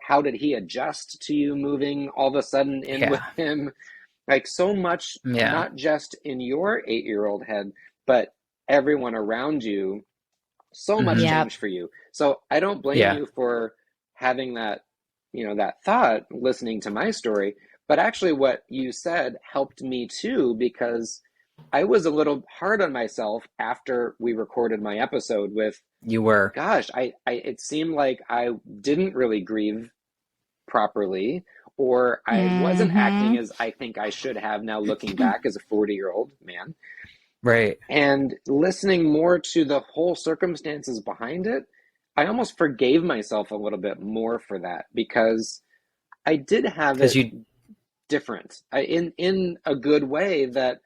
how did he adjust to you moving all of a sudden in with him? Like so much, not just in your 8-year-old head, but everyone around you, so much changed for you. So I don't blame you for having that, that thought listening to my story, but actually what you said helped me too, because I was a little hard on myself after we recorded my episode with, gosh, it seemed like I didn't really grieve properly, or I wasn't acting as I think I should have now looking back as a 40-year-old man. Right. And listening more to the whole circumstances behind it, I almost forgave myself a little bit more for that, because I did have it different in a good way, that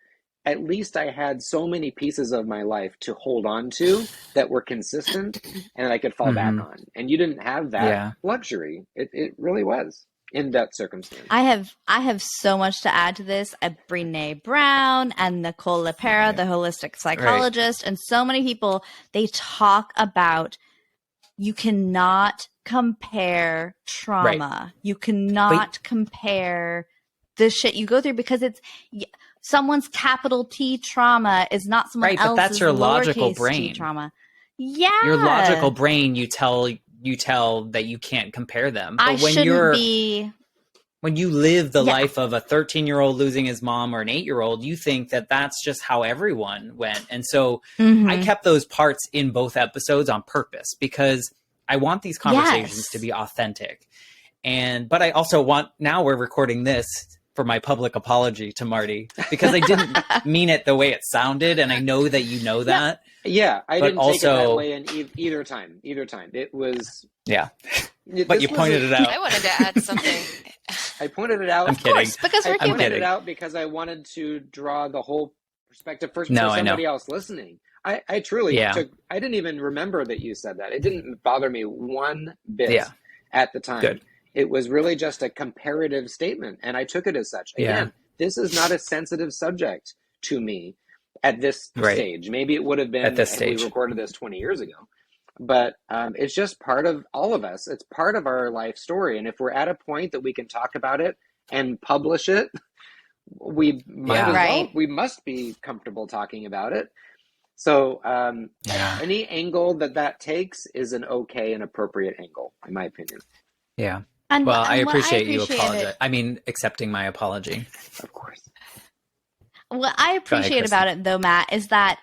at least I had so many pieces of my life to hold on to that were consistent and I could fall back on. And you didn't have that luxury. It really was in that circumstance. I have so much to add to this. Brené Brown and Nicole LePera, the holistic psychologist, and so many people, they talk about you cannot compare trauma. Right. You cannot compare the shit you go through, because it's someone's capital T trauma is not someone else's. But that's your logical brain. T trauma. Yeah. Your logical brain, you tell that you can't compare them. But when you live the life of a 13-year-old losing his mom, or an 8-year-old, you think that that's just how everyone went. And so I kept those parts in both episodes on purpose, because I want these conversations to be authentic. But I also want, now we're recording this for my public apology to Marty, because I didn't mean it the way it sounded. And I know that you know that. Yeah, I didn't take it that way in either time. It was... Yeah. But you pointed it out. I wanted to add something. I pointed it out. I'm kidding. Course, because we're I pointed it out because I wanted to draw the whole perspective first for somebody else listening. I truly took... I didn't even remember that you said that. It didn't bother me one bit at the time. Good. It was really just a comparative statement, and I took it as such. Again, this is not a sensitive subject to me at this stage. Maybe it would have been if we recorded this 20 years ago. But it's just part of all of us. It's part of our life story. And if we're at a point that we can talk about it and publish it, we might we must be comfortable talking about it. So any angle that takes is an okay and appropriate angle, in my opinion. Yeah. I appreciate you accepting my apology. Of course. What I appreciate about it, though, Matt, is that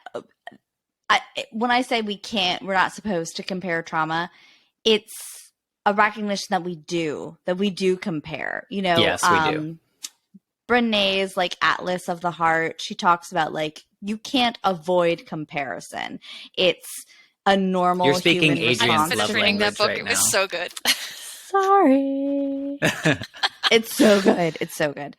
when I say we're not supposed to compare trauma, it's a recognition that we do compare. Yes, we do. Brené's Atlas of the Heart, she talks about you can't avoid comparison. It's a normal. You're speaking human Adrienne's I love finished reading that book. right It was now. so good. Sorry. It's so good. It's so good.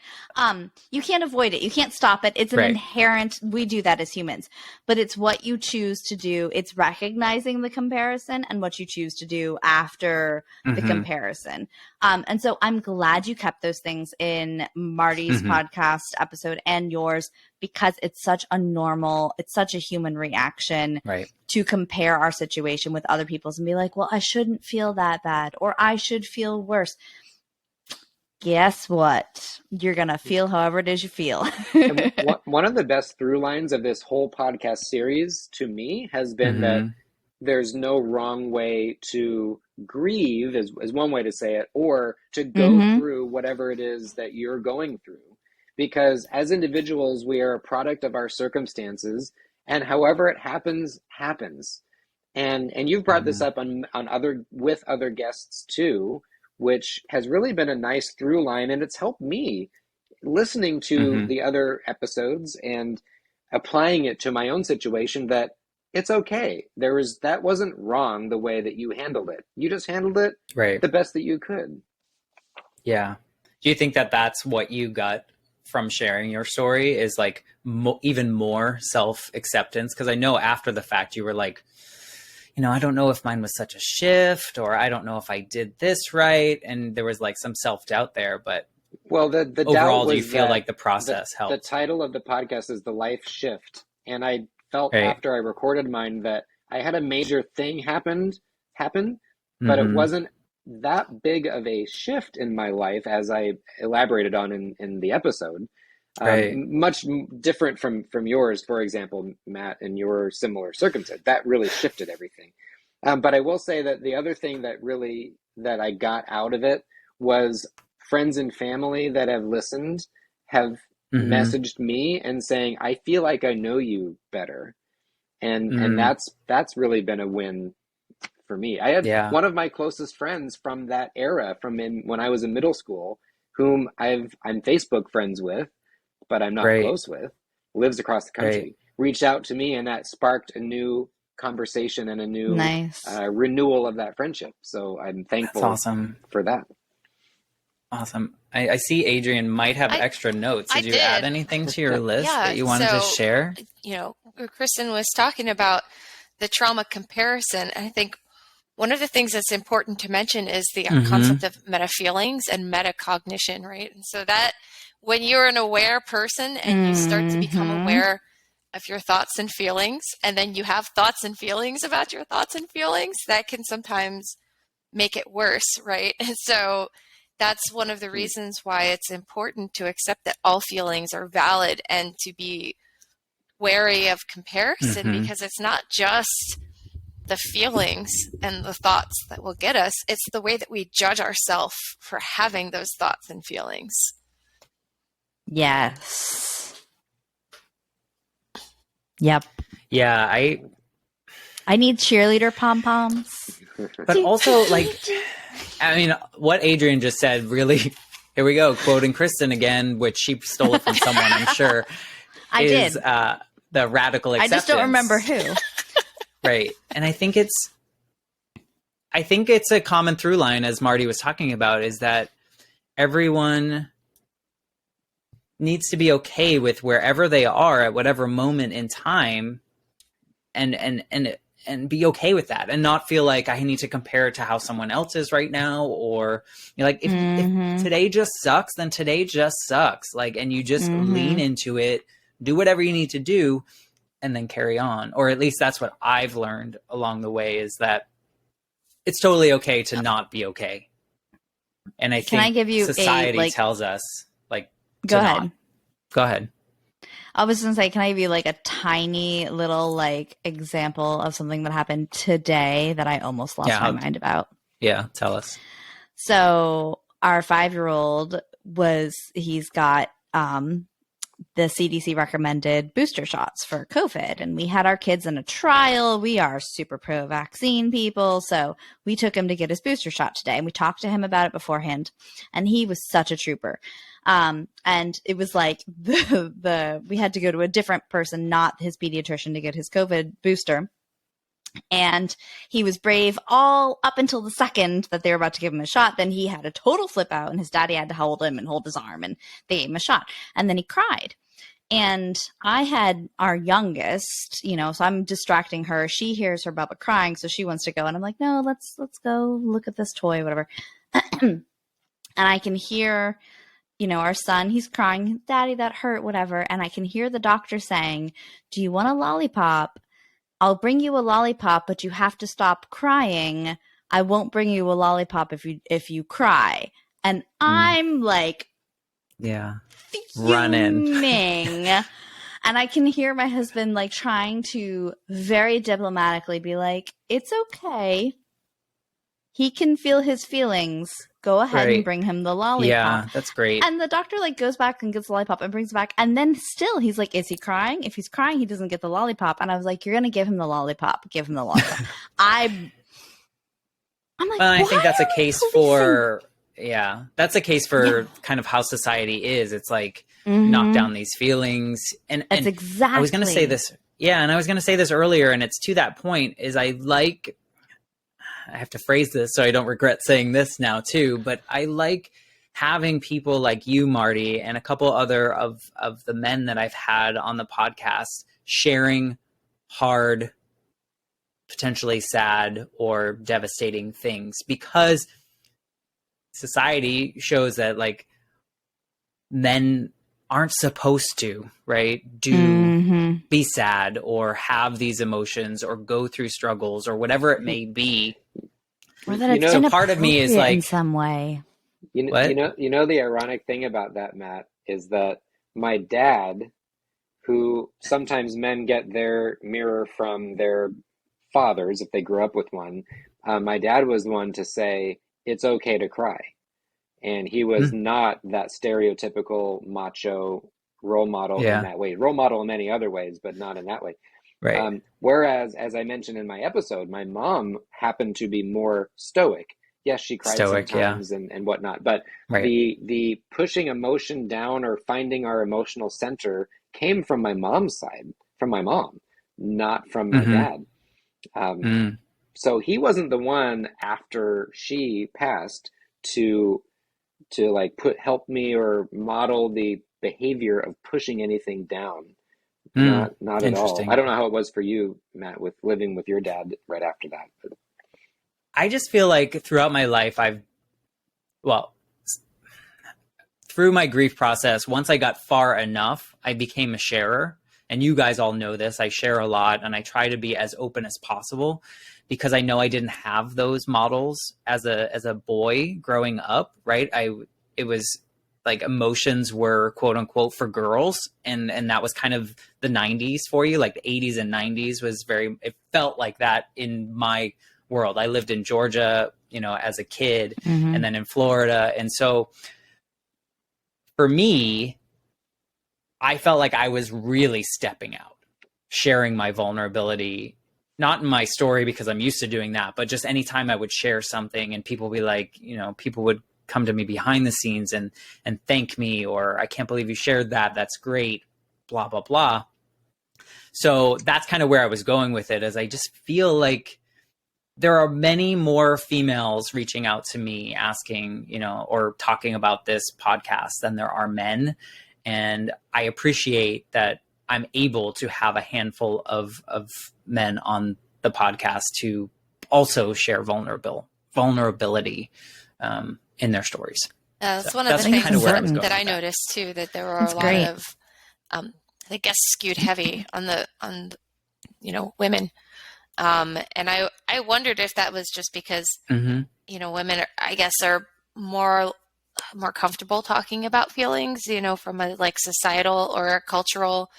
You can't avoid it. You can't stop it. It's an inherent, we do that as humans, but it's what you choose to do. It's recognizing the comparison and what you choose to do after the comparison. And so I'm glad you kept those things in Marty's podcast episode and yours, because it's such a human reaction to compare our situation with other people's and be like, well, I shouldn't feel that bad, or I should feel worse. Guess what? You're going to feel however it is you feel. One of the best through lines of this whole podcast series to me has been that there's no wrong way to grieve, is one way to say it, or to go through whatever it is that you're going through. Because as individuals, we are a product of our circumstances, and however it happens, happens. And you've brought this up with other guests too, which has really been a nice through line, and it's helped me listening to the other episodes and applying it to my own situation, that it's okay. That wasn't wrong the way that you handled it. You just handled it the best that you could. Yeah. Do you think that that's what you got from sharing your story, is even more self-acceptance? Because I know after the fact you were like, I don't know if mine was such a shift, or I don't know if I did this right. And there was some self-doubt there, but the overall, doubt do you feel like the process helped? The title of the podcast is The Life Shift. And I felt after I recorded mine that I had a major thing happened happen, but it wasn't that big of a shift in my life as I elaborated on in the episode. Right. Much different from yours, for example, Matt, and your similar circumstance. That really shifted everything. But I will say that the other thing that I got out of it was friends and family that have listened have messaged me and saying, I feel like I know you better. And that's really been a win for me. I had one of my closest friends from that era, when I was in middle school, whom I'm Facebook friends with, but I'm not close with, lives across the country, reached out to me, and that sparked a new conversation and a new renewal of that friendship. So I'm thankful for that. Awesome. I see Adrienne might have extra notes. Did you add anything to your list that you wanted to share? Christin was talking about the trauma comparison. And I think one of the things that's important to mention is the concept of meta feelings and metacognition, right? And so that when you're an aware person and you start to become aware of your thoughts and feelings, and then you have thoughts and feelings about your thoughts and feelings, that can sometimes make it worse, right? And so that's one of the reasons why it's important to accept that all feelings are valid and to be wary of comparison, because it's not just the feelings and the thoughts that will get us, it's the way that we judge ourselves for having those thoughts and feelings. Yes. Yep. Yeah, I need cheerleader pom-poms. But also, what Adrienne just said, really, here we go, quoting Christin again, which she stole it from someone, I'm sure. I did. The radical acceptance. I just don't remember who. Right. And I think it's a common through line, as Marty was talking about, is that everyone needs to be okay with wherever they are at whatever moment in time, and be okay with that, and not feel like I need to compare it to how someone else is right now, or if today just sucks, then today just sucks. And you just lean into it, do whatever you need to do, and then carry on. Or at least that's what I've learned along the way, is that it's totally okay to not be okay. And I think society tells us, go ahead. Go ahead. I was going to say, can I give you a tiny little example of something that happened today that I almost lost my mind about? Yeah, tell us. So our 5-year-old he's got the CDC recommended booster shots for COVID, and we had our kids in a trial. We are super pro vaccine people, so we took him to get his booster shot today, and we talked to him about it beforehand, and he was such a trooper. And it was we had to go to a different person, not his pediatrician, to get his COVID booster. And he was brave all up until the second that they were about to give him a shot. Then he had a total flip out, and his daddy had to hold him and hold his arm, and they gave him a shot. And then he cried. And I had our youngest, so I'm distracting her. She hears her Bubba crying, so she wants to go. And I'm like, no, let's go look at this toy, whatever. And I can hear, our son, he's crying, Daddy, that hurt, whatever. And I can hear the doctor saying, do you want a lollipop? I'll bring you a lollipop, but you have to stop crying. I won't bring you a lollipop if you cry. And I'm running. And I can hear my husband trying to very diplomatically be like, it's okay. He can feel his feelings. Go ahead and bring him the lollipop. Yeah, that's great. And the doctor goes back and gets the lollipop and brings it back. And then still he's like, is he crying? If he's crying, he doesn't get the lollipop. And I was like, you're going to give him the lollipop. Give him the lollipop. I'm like, I think that's a case for, that's a case for kind of how society is. It's knock down these feelings. And exactly. I was going to say this. Yeah. And I was going to say this earlier, and it's to that point, is I have to phrase this so I don't regret saying this now too, but I like having people like you, Marty, and a couple other of the men that I've had on the podcast sharing hard, potentially sad or devastating things, because society shows that men aren't supposed to, right? Be sad or have these emotions or go through struggles or whatever it may be. Or that it's so part of me is like in some way. You know, the ironic thing about that, Matt, is that my dad, who sometimes men get their mirror from their fathers if they grew up with one, my dad was the one to say, it's okay to cry. And he was not that stereotypical macho role model in that way. Role model in many other ways, but not in that way. Right. Whereas, as I mentioned in my episode, my mom happened to be more stoic. Yes, she cried sometimes and whatnot, but the pushing emotion down or finding our emotional center came from my mom's side, from my mom, not from my dad. So he wasn't the one after she passed to like help me or model the behavior of pushing anything down. Not at all. I don't know how it was for you, Matt, with living with your dad right after that. But I just feel like throughout my life, through my grief process, once I got far enough, I became a sharer. And you guys all know this. I share a lot and I try to be as open as possible because I know I didn't have those models as a boy growing up, right? It was like emotions were quote unquote for girls. And that was kind of the 90s for you. Like the 80s and 90s it felt like that in my world. I lived in Georgia, as a kid and then in Florida. And so for me, I felt like I was really stepping out, sharing my vulnerability, not in my story because I'm used to doing that, but just anytime I would share something and people would be like, people would come to me behind the scenes and thank me, or I can't believe you shared that. That's great, blah, blah, blah. So that's kind of where I was going with it, as I just feel like there are many more females reaching out to me asking, or talking about this podcast than there are men. And I appreciate that I'm able to have a handful of men on the podcast to also share vulnerability in their stories. That's one of the things that I noticed too, that there were a lot great. of, I guess, skewed heavy on women. And I wondered if that was just because, women are more comfortable talking about feelings, from a like societal or a cultural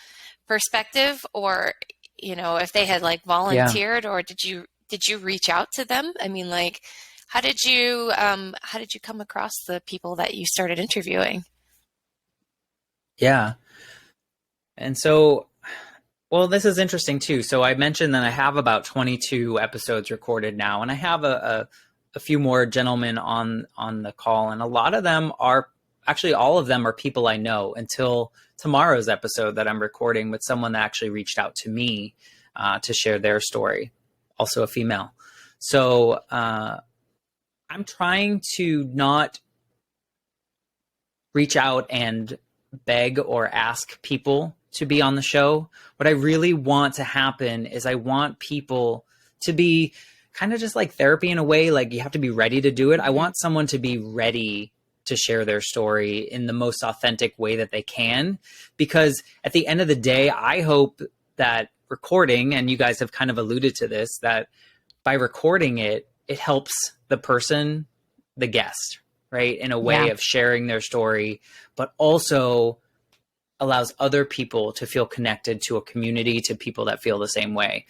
perspective, or, if they had like volunteered, or did you reach out to them? I mean, like, how did you come across the people that you started interviewing? Yeah. And so, well, this is interesting too. So I mentioned that I have about 22 episodes recorded now, and I have a few more gentlemen on the call, and a lot of them are actually, all of them are people I know, until tomorrow's episode that I'm recording with someone that actually reached out to me to share their story, also a female. So I'm trying to not reach out and beg or ask people to be on the show. What I really want to happen is I want people to be kind of just like therapy in a way. Like, you have to be ready to do it. I want someone to be ready to share their story in the most authentic way that they can, because at the end of the day, I hope that recording, and you guys have kind of alluded to this, that by recording it, it helps the person, the guest, right, in a way of sharing their story, but also allows other people to feel connected to a community, to people that feel the same way.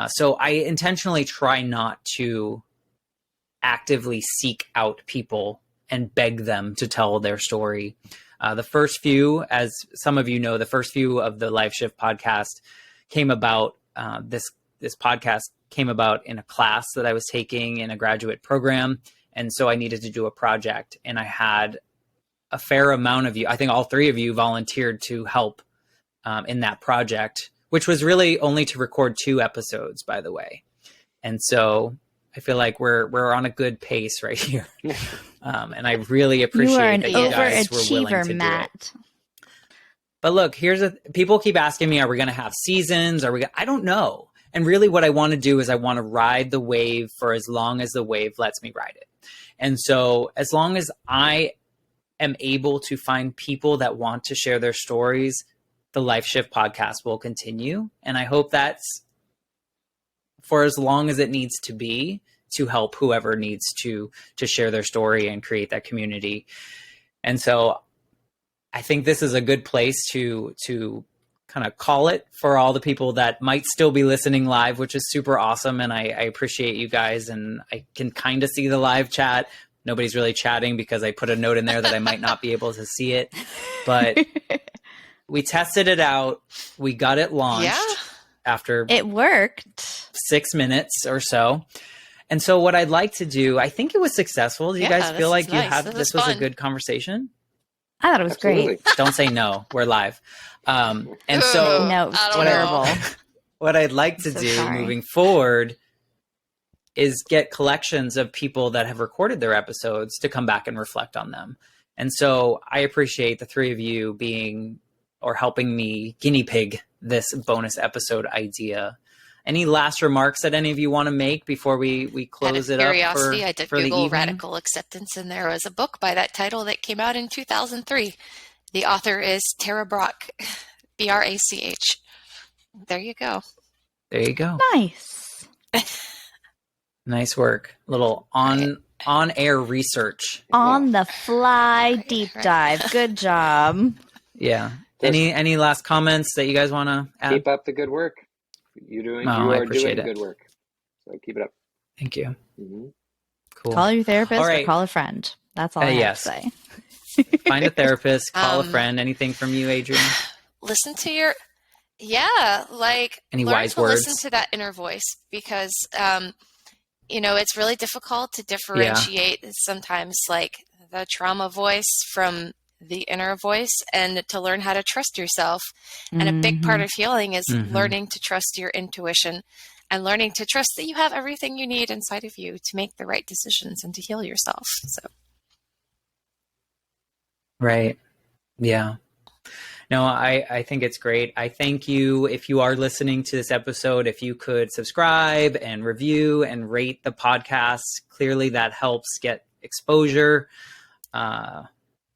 So I intentionally try not to actively seek out people and beg them to tell their story. The first few, as some of you know, the first few of the Life Shift podcast came about, this podcast came about in a class that I was taking in a graduate program. And so I needed to do a project, and I had a fair amount of you, I think all three of you, volunteered to help in that project, which was really only to record 2 episodes, by the way. And so I feel like we're on a good pace right here. And I really appreciate that you guys were willing to Matt. do it. But look, people keep asking me, are we going to have seasons? I don't know. And really what I want to do is I want to ride the wave for as long as the wave lets me ride it. And so as long as I am able to find people that want to share their stories, the Life Shift podcast will continue. And I hope that's for as long as it needs to be, to help whoever needs to share their story and create that community. And so I think this is a good place to kind of call it for all the people that might still be listening live, which is super awesome. And I appreciate you guys. And I can kind of see the live chat. Nobody's really chatting because I put a note in there that I might not be able to see it. But we tested it out. We got it launched after it worked 6 minutes or so. And so what I'd like to do, I think it was successful. Do you guys feel like this was a good conversation? I thought it was Absolutely. great. Don't say no. We're live. And so No, it was terrible. What I'd like to do moving forward is get collections of people that have recorded their episodes to come back and reflect on them. And so I appreciate the three of you being or helping me guinea pig this bonus episode idea. Any last remarks that any of you want to make before we close it up? Curiosity, I did Google Radical Acceptance, and there was a book by that title that came out in 2003. The author is Tara Brach, Brach. There you go. There you go. Nice. Nice work. Little on-air research. On the fly deep dive. Good job. Yeah. Any last comments that you guys want to add? Keep up the good work. You are doing good work. So keep it up. Thank you. Mm-hmm. Cool. Call your therapist or call a friend. That's all I have to say. Find a therapist, call a friend. Anything from you, Adrienne? Listen to your, any learn wise to words? listen to that inner voice, because, it's really difficult to differentiate sometimes like the trauma voice from the inner voice, and to learn how to trust yourself. And a big part of healing is learning to trust your intuition and learning to trust that you have everything you need inside of you to make the right decisions and to heal yourself. So. Right. Yeah. No, I think it's great. I thank you. If you are listening to this episode, if you could subscribe and review and rate the podcast, clearly that helps get exposure.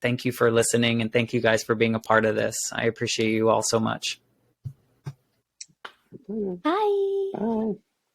Thank you for listening, and thank you guys for being a part of this. I appreciate you all so much. Bye. Bye.